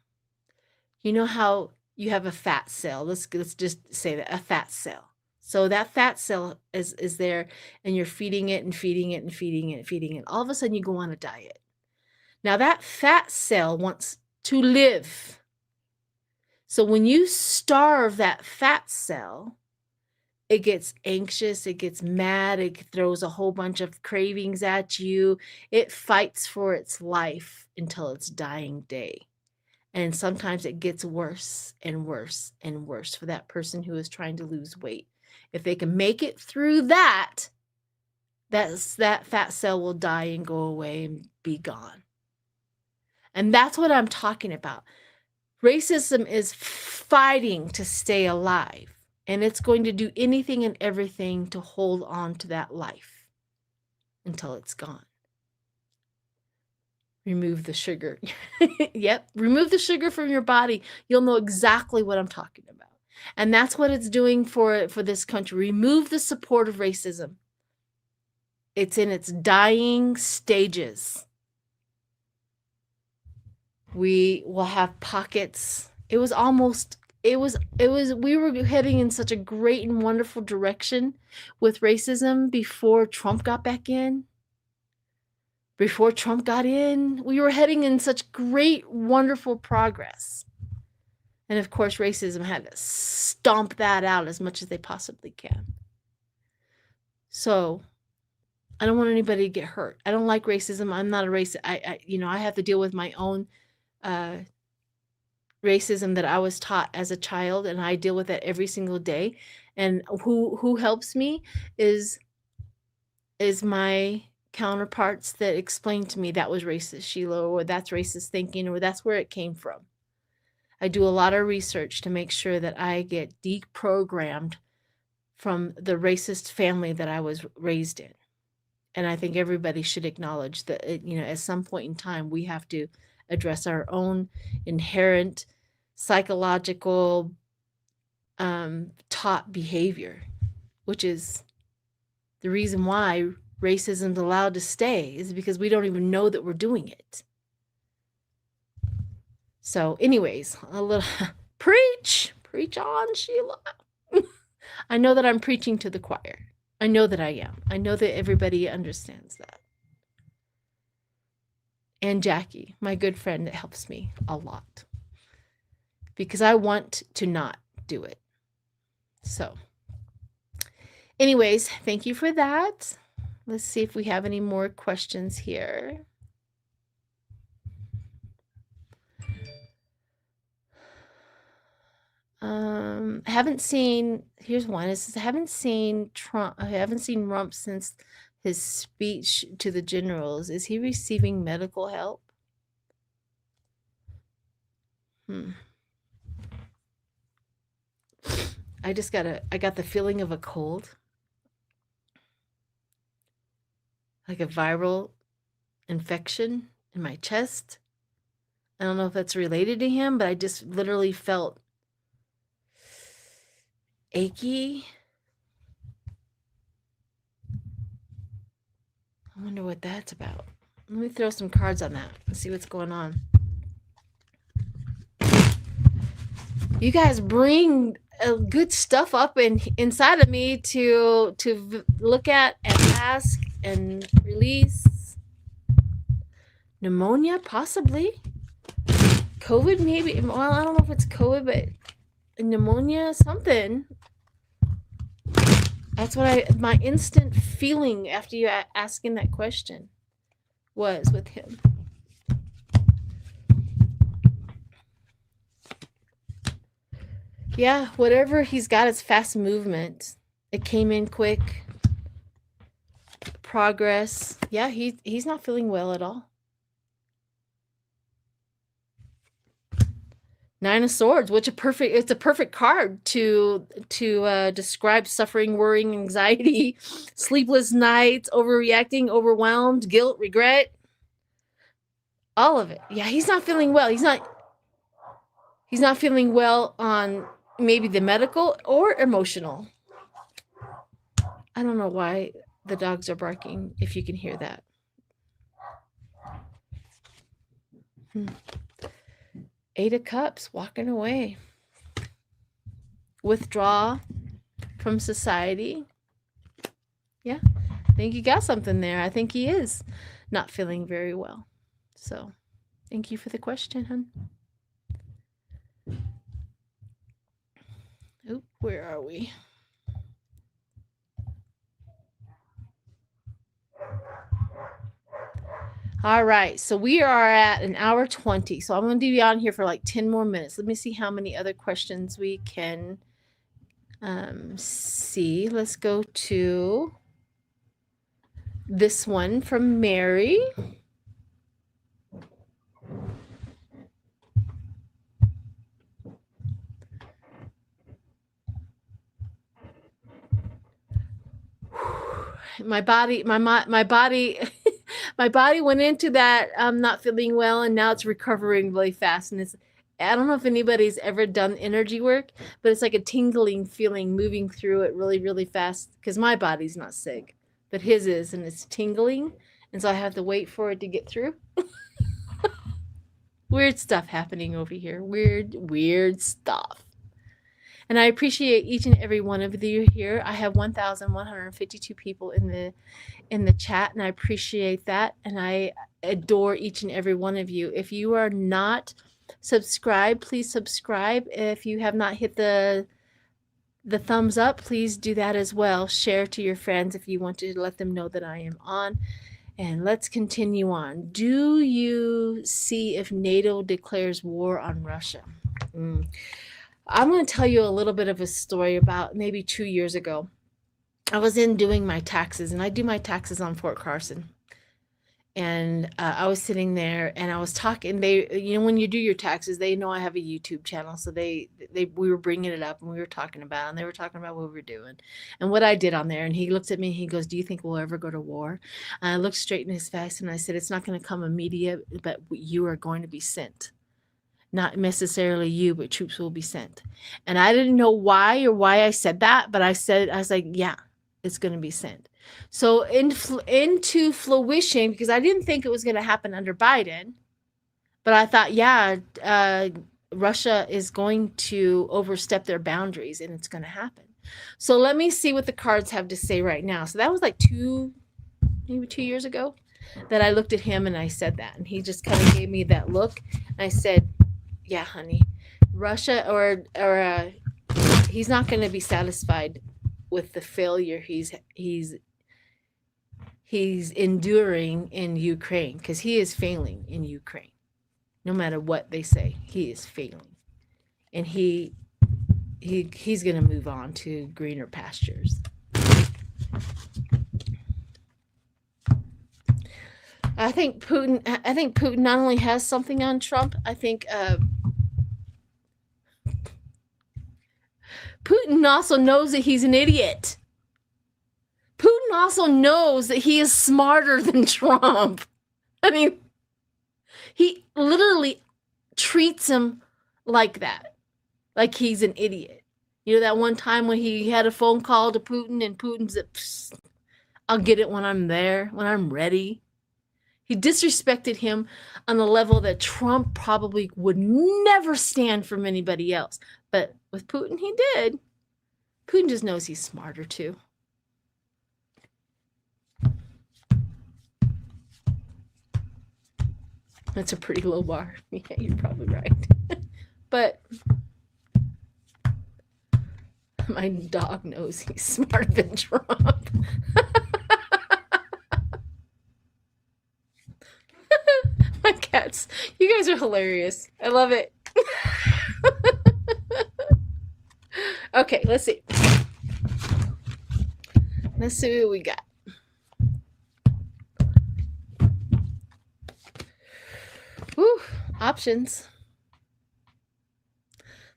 You know how you have a fat cell. Let's just say that, a fat cell. So that fat cell is there, and you're feeding it and feeding it and feeding it and feeding it. All of a sudden you go on a diet. Now that fat cell wants to live. So when you starve that fat cell, it gets anxious, it gets mad, it throws a whole bunch of cravings at you. It fights for its life until its dying day. And sometimes it gets worse and worse and worse for that person who is trying to lose weight. If they can make it through that fat cell will die and go away and be gone. And that's what I'm talking about. Racism is fighting to stay alive, and it's going to do anything and everything to hold on to that life until it's gone. Remove the sugar. Yep, remove the sugar from your body. You'll know exactly what I'm talking about. And that's what it's doing for this country. Remove the support of racism. It's in its dying stages. We will have pockets. We were heading in such a great and wonderful direction with racism before Trump got back in. Before Trump got in, we were heading in such great, wonderful progress. And of course, racism had to stomp that out as much as they possibly can. So I don't want anybody to get hurt. I don't like racism. I'm not a racist. I have to deal with my own racism that I was taught as a child, and I deal with that every single day. And who helps me is my counterparts that explain to me that was racist, Sheila, or that's racist thinking, or that's where it came from. I do a lot of research to make sure that I get deprogrammed from the racist family that I was raised in. And I think everybody should acknowledge that, at some point in time, we have to address our own inherent psychological taught behavior, which is the reason why racism is allowed to stay, is because we don't even know that we're doing it. So anyways, a little preach on, Sheila. I know that I'm preaching to the choir. I know that I am. I know that everybody understands that. And Jackie, my good friend, that helps me a lot, because I want to not do it. So anyways, thank you for that. Let's see if we have any more questions here. Here's one. It says, I haven't seen Rump since his speech to the generals. Is he receiving medical help? I got the feeling of a cold. Like a viral infection in my chest. I don't know if that's related to him, but I just literally felt achy. I wonder what that's about. Let me throw some cards on that and see what's going on. You guys bring good stuff up inside of me to look at and ask and release. Pneumonia, possibly. COVID, maybe. Well, I don't know if it's COVID, but pneumonia, something. That's what my instant feeling after you asking that question was with him. Yeah, whatever he's got is fast movement. It came in quick. Progress. Yeah, he's not feeling well at all. Nine of Swords, it's a perfect card to describe suffering, worrying, anxiety, sleepless nights, overreacting, overwhelmed, guilt, regret. All of it. Yeah, he's not feeling well. He's not feeling well on maybe the medical or emotional. I don't know why the dogs are barking, if you can hear that. Eight of Cups, walking away. Withdraw from society. Yeah, I think you got something there. I think he is not feeling very well. So, thank you for the question, hon. Oop, where are we? All right, so we are at an hour 20. So I'm going to be on here for like 10 more minutes. Let me see how many other questions we can see. Let's go to this one from Mary. My body, my body, my body went into that not feeling well, and now it's recovering really fast. And it's, I don't know if anybody's ever done energy work, but it's like a tingling feeling moving through it really, really fast. Because my body's not sick, but his is, and it's tingling, and so I have to wait for it to get through. Weird stuff happening over here. Weird stuff. And I appreciate each and every one of you here. I have 1,152 people in the chat, and I appreciate that, and I adore each and every one of you. If you are not subscribed, please subscribe. If you have not hit the thumbs up, please do that as well. Share to your friends if you want to let them know that I am on. And let's continue on. Do you see if NATO declares war on Russia? I'm going to tell you a little bit of a story about maybe 2 years ago. I was in doing my taxes, and I do my taxes on Fort Carson. And I was sitting there, and I was talking. They, you know, when you do your taxes, they know I have a YouTube channel, so we were bringing it up, and we were talking about, and they were talking about what we were doing and what I did on there. And he looked at me, and he goes, "Do you think we'll ever go to war?" And I looked straight in his face, and I said, "It's not going to come immediate, but you are going to be sent. Not necessarily you, but troops will be sent." And I didn't know why I said that, but I was like, yeah, it's going to be sent. So into fruition, because I didn't think it was going to happen under Biden, but I thought, yeah, Russia is going to overstep their boundaries, and it's going to happen. So let me see what the cards have to say right now. So that was like maybe 2 years ago that I looked at him and I said that, and he just kind of gave me that look. And I said, yeah, honey, Russia or he's not going to be satisfied with the failure he's enduring in Ukraine, because he is failing in Ukraine. No matter what they say, he is failing, and he's going to move on to greener pastures. I think Putin not only has something on Trump, I think Putin also knows that he's an idiot. Putin also knows that he is smarter than Trump. I mean, he literally treats him like that, like he's an idiot. You know, that one time when he had a phone call to Putin, and Putin said, "I'll get it when I'm there, when I'm ready." He disrespected him on the level that Trump probably would never stand from anybody else. But with Putin, he did. Putin just knows he's smarter too. That's a pretty low bar. Yeah, you're probably right. But my dog knows he's smarter than Trump. My cats, you guys are hilarious. I love it. Okay, let's see. Let's see what we got. Woo, options.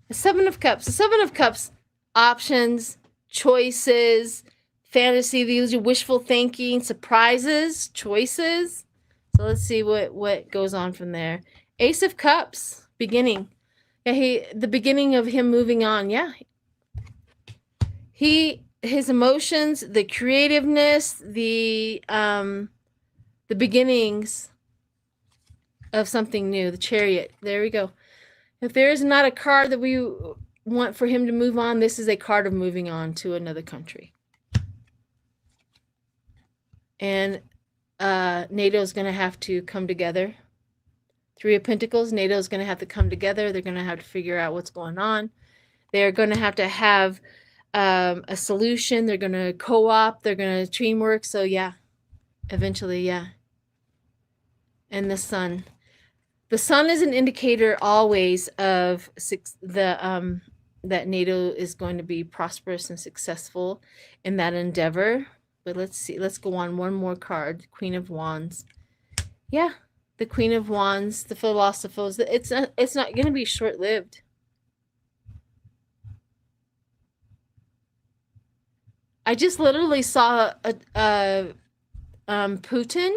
The Seven of Cups. The Seven of Cups, options, choices, fantasy, these are wishful thinking, surprises, choices. So let's see what goes on from there. Ace of Cups, beginning. Yeah, the beginning of him moving on. Yeah. His emotions, the creativeness, the beginnings of something new. The Chariot. There we go. If there is not a card that we want for him to move on, this is a card of moving on to another country. And NATO is going to have to come together. Three of Pentacles, NATO is going to have to come together. They're going to have to figure out what's going on. They're going to have a solution. They're going to co-op. They're going to teamwork. So yeah, eventually, yeah. and the sun. The sun is an indicator always of that NATO is going to be prosperous and successful in that endeavor. But let's see. Let's go on one more card. Queen of Wands. Yeah, the Queen of Wands, the philosophers. It's not going to be short-lived. I just literally saw Putin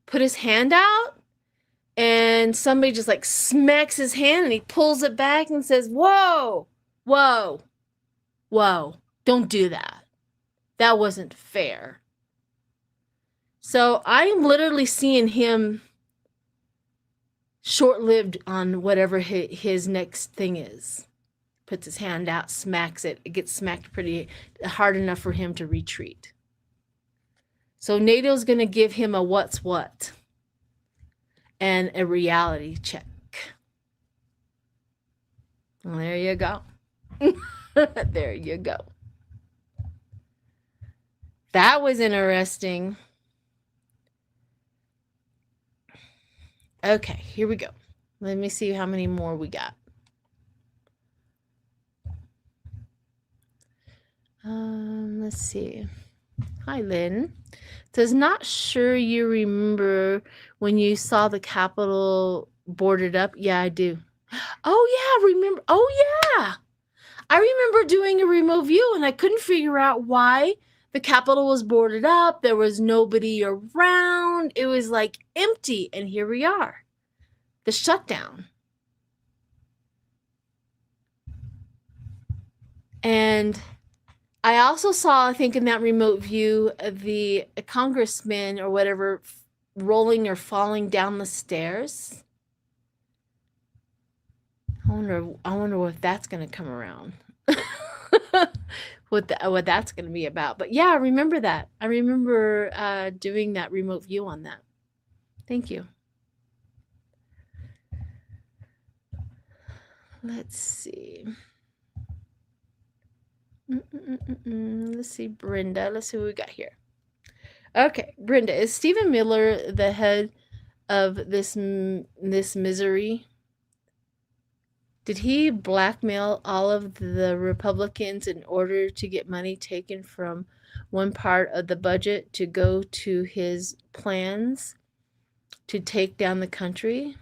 put his hand out, and somebody just like smacks his hand, and he pulls it back and says, "Whoa, whoa, whoa! Don't do that. That wasn't fair." So I'm literally seeing him short-lived on whatever his next thing is. Puts his hand out, smacks it. It gets smacked pretty hard enough for him to retreat. So NATO's going to give him a what's what and a reality check. Well, there you go. There you go. That was interesting. Okay, here we go. Let me see how many more we got. Let's see. Hi, Lynn. Says, not sure you remember when you saw the Capitol boarded up. Yeah, I do. Oh, yeah, remember. Oh, yeah. I remember doing a remote view, and I couldn't figure out why the Capitol was boarded up. There was nobody around. It was like empty, and here we are. The shutdown. And I also saw, I think in that remote view, the congressman or whatever rolling or falling down the stairs. I wonder if that's going to come around. what that's going to be about. But yeah, I remember that. I remember doing that remote view on that. Thank you. Let's see. Let's see, Brenda. Let's see what we got here. Okay, Brenda, is Stephen Miller the head of this misery? Did he blackmail all of the Republicans in order to get money taken from one part of the budget to go to his plans to take down the country?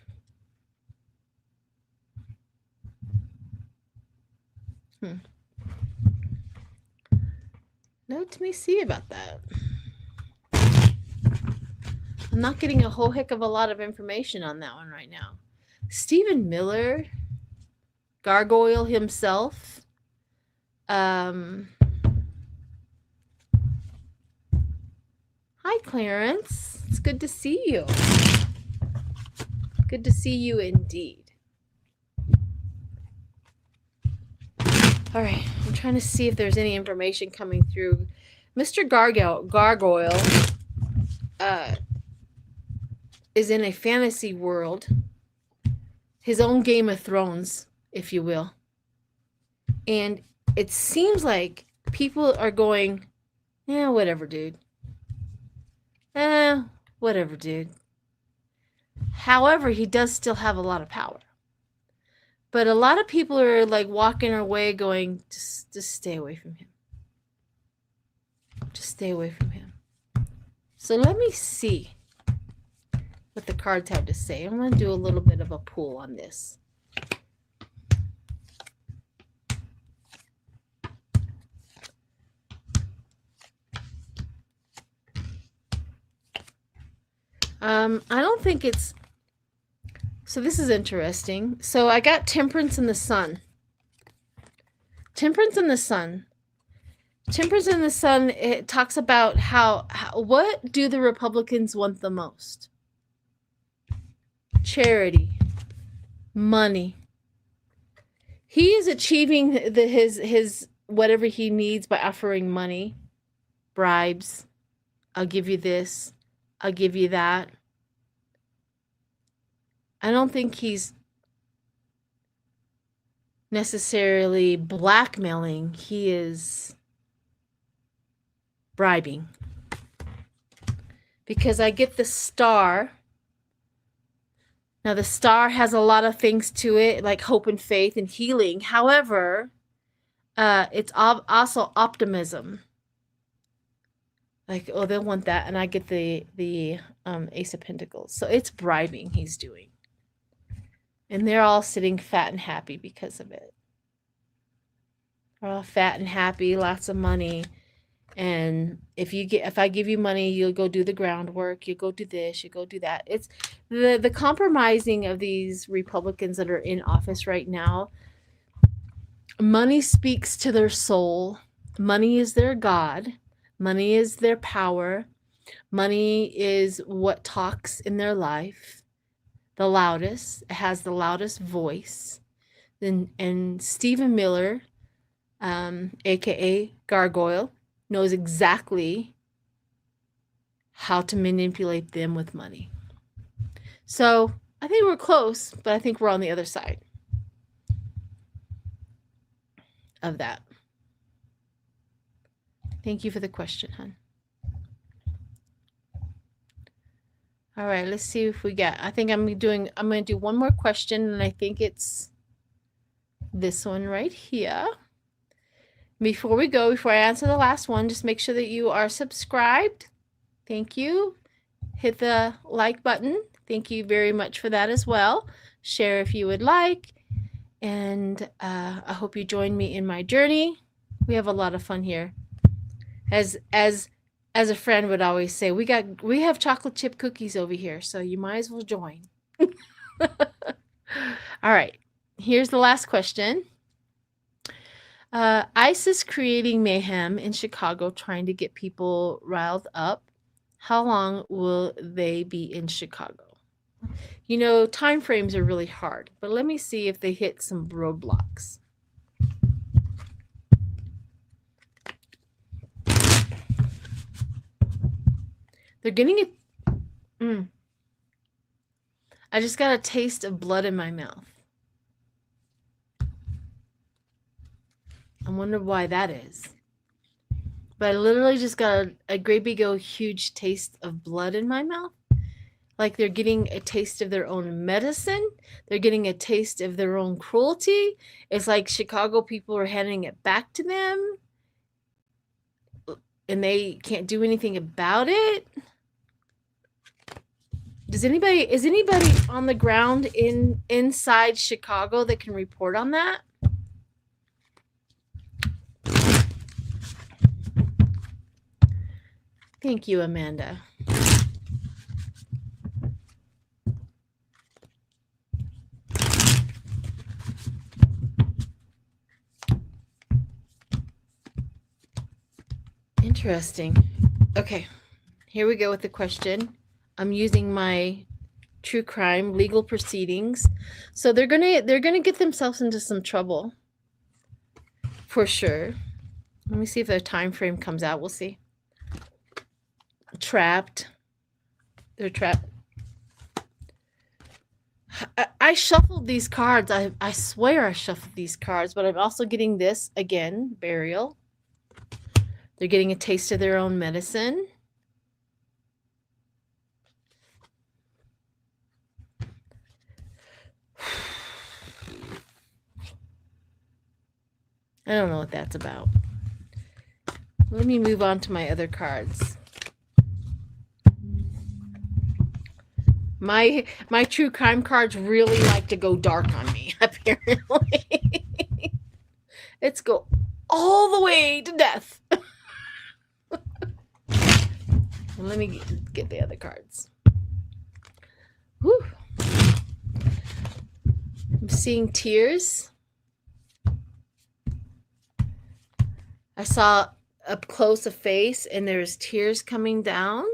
Let me see about that. I'm not getting a whole heck of a lot of information on that one right now. Stephen Miller, Gargoyle himself. Hi, Clarence. It's good to see you. Good to see you indeed. All right, I'm trying to see if there's any information coming through. Mr. Gargoyle is in a fantasy world, his own Game of Thrones, if you will. And it seems like people are going, whatever, dude. Whatever, dude. However, he does still have a lot of power. But a lot of people are like walking away going, just stay away from him. Just stay away from him. So let me see what the cards have to say. I'm going to do a little bit of a pull on this. I don't think it's... So this is interesting. So I got Temperance in the Sun. Temperance in the Sun. Temperance in the Sun, it talks about how what do the Republicans want the most? Charity. Money. He is achieving his whatever he needs by offering money, bribes. I'll give you this. I'll give you that. I don't think he's necessarily blackmailing. He is bribing. Because I get the Star Now, the star has a lot of things to it, like hope and faith and healing. However, it's also optimism. Like, oh, they'll want that, and I get the Ace of Pentacles. So it's bribing he's doing. And they're all sitting fat and happy because of it. They're all fat and happy, lots of money. And if I give you money, you'll go do the groundwork, you go do this, you go do that. It's the compromising of these Republicans that are in office right now. Money speaks to their soul. Money is their God. Money is their power. Money is what talks in their life. The loudest. It has the loudest voice. And Stephen Miller, aka Gargoyle, knows exactly how to manipulate them with money. So I think we're close, but I think we're on the other side of that. Thank you for the question, hon. All right, let's see if we get. I think I'm going to do one more question, and I think it's this one right here. Before I answer the last one, just make sure that you are subscribed. Thank you. Hit the like button. Thank you very much for that as well. Share if you would like. And I hope you join me in my journey. We have a lot of fun here. As a friend would always say, we have chocolate chip cookies over here, so you might as well join. All right. Here's the last question. ISIS creating mayhem in Chicago, trying to get people riled up. How long will they be in Chicago? You know, time frames are really hard, but let me see if they hit some roadblocks. They're getting it. I just got a taste of blood in my mouth. I wonder why that is. But I literally just got a great big old huge taste of blood in my mouth. Like they're getting a taste of their own medicine. They're getting a taste of their own cruelty. It's like Chicago people are handing it back to them. And they can't do anything about it. Is anybody on the ground inside Chicago that can report on that? Thank you, Amanda. Interesting. Okay, here we go with the question. I'm using my true crime legal proceedings. So they're gonna get themselves into some trouble. For sure. Let me see if their time frame comes out. We'll see. Trapped. They're trapped. I shuffled these cards. I swear I shuffled these cards, but I'm also getting this again, burial. They're getting a taste of their own medicine. I don't know what that's about. Let me move on to my other cards. My true crime cards really like to go dark on me, apparently. Let's go all the way to death. Let me get the other cards. Whew. I'm seeing tears. I saw up close a face and there's tears coming down.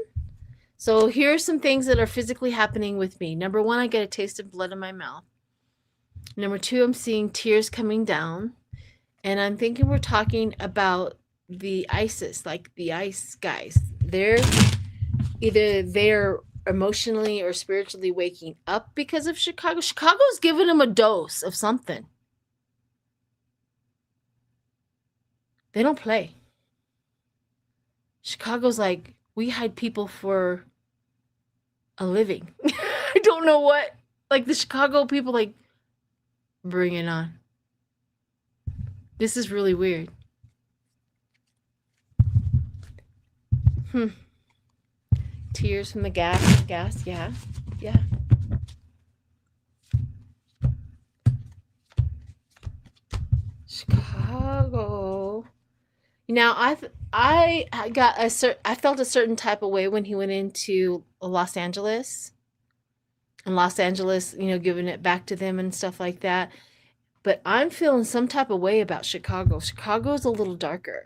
So here are some things that are physically happening with me. Number one, I get a taste of blood in my mouth. Number two, I'm seeing tears coming down. And I'm thinking we're talking about the ISIS, like the ICE guys. They're emotionally or spiritually waking up because of Chicago. Chicago's giving them a dose of something. They don't play. Chicago's like, we hide people for a living. I don't know what Like the Chicago people, like, bring it on. This is really weird. Tears from the gas, yeah. Yeah. Chicago. Now I felt a certain type of way when he went into Los Angeles. And Los Angeles, giving it back to them and stuff like that. But I'm feeling some type of way about Chicago. Chicago's a little darker.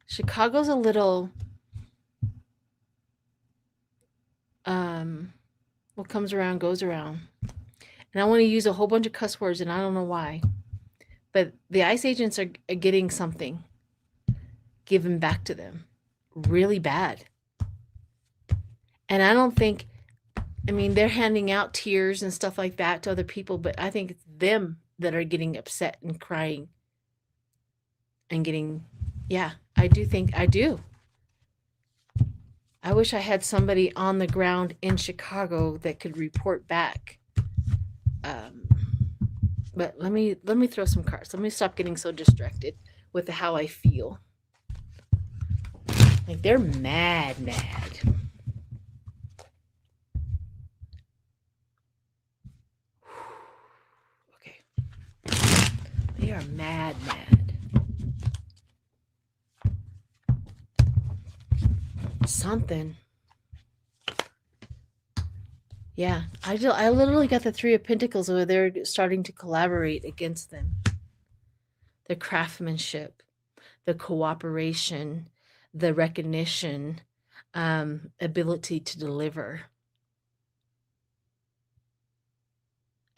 Chicago's a little what comes around goes around. And I want to use a whole bunch of cuss words and I don't know why. But the ice agents are getting something given back to them really bad. And I don't think, they're handing out tears and stuff like that to other people, but I think it's them that are getting upset and crying and getting, yeah, I do. I wish I had somebody on the ground in Chicago that could report back. But let me throw some cards. Let me stop getting so distracted with how I feel. Like they're mad. Okay. They are mad. Something. Yeah, I literally got the Three of Pentacles where they're starting to collaborate against them. The craftsmanship, the cooperation, the recognition, ability to deliver.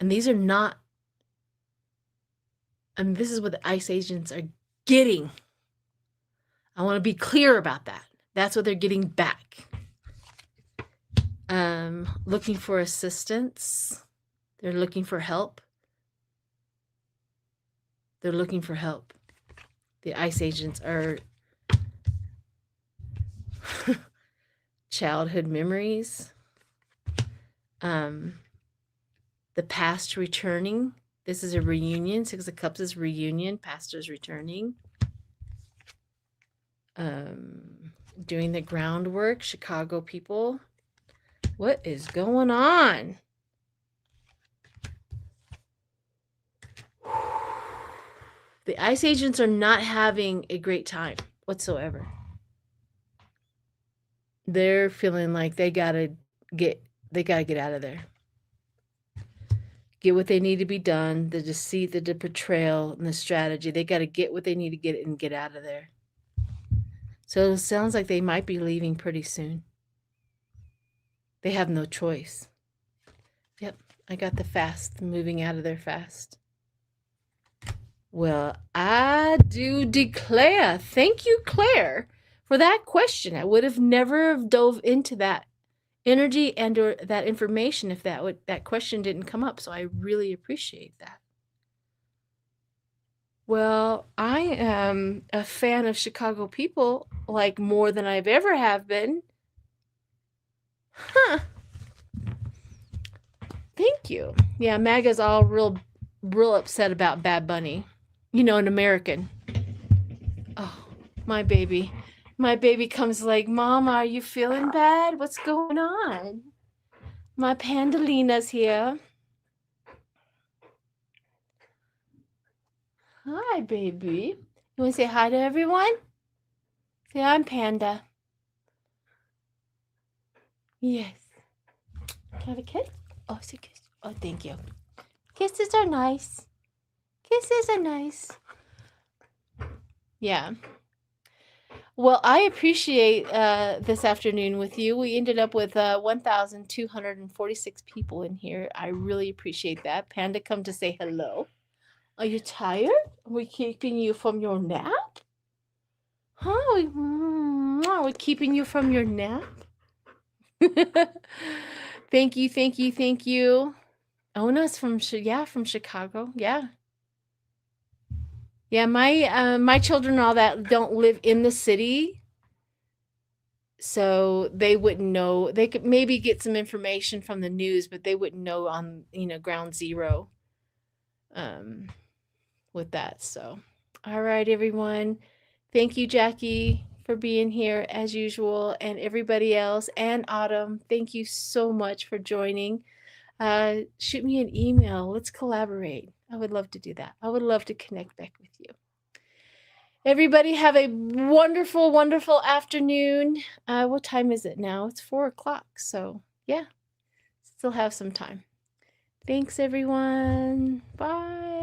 And these are not, this is what the ice agents are getting. I want to be clear about that. That's what they're getting back. Looking for assistance. They're looking for help. They're looking for help. The ice agents are childhood memories. The past returning. This is a reunion. Six of Cups is reunion. Past is returning. Doing the groundwork. Chicago people. What is going on? The ice agents are not having a great time whatsoever. They're feeling like they gotta get out of there. Get what they need to be done, the deceit, the betrayal, and the strategy. They gotta get what they need to get and get out of there. So it sounds like they might be leaving pretty soon. They have no choice. Yep, I got the fast, moving out of there fast. Well, I do declare, thank you, Claire, for that question. I would have never dove into that energy and or that information if that question didn't come up. So I really appreciate that. Well, I am a fan of Chicago people, like more than I've ever have been. Huh. Thank you. Yeah, MAGA's all real upset about Bad Bunny. An American. Oh, my baby. My baby comes like, Mom, are you feeling bad? What's going on? My Pandalina's here. Hi, baby. You want to say hi to everyone? Say, I'm Panda. Yes. Can I have a kiss? Oh, it's a kiss. Oh, thank you. Kisses are nice. Kisses are nice. Yeah. Well, I appreciate this afternoon with you. We ended up with 1,246 people in here. I really appreciate that. Panda, come to say hello. Are you tired? Are we keeping you from your nap? Huh? We're keeping you from your nap? Thank you. Ona's from Chicago. Yeah. Yeah, my children and all that don't live in the city. So they wouldn't know. They could maybe get some information from the news, but they wouldn't know on, ground zero with that. So, all right, everyone. Thank you, Jackie, for being here as usual, and everybody else, and Autumn. Thank you so much for joining. Shoot me an email. Let's collaborate. I would love to do that. I would love to connect back with you. Everybody have a wonderful, wonderful afternoon. What time is it now? It's 4 o'clock. So, yeah, still have some time. Thanks, everyone. Bye.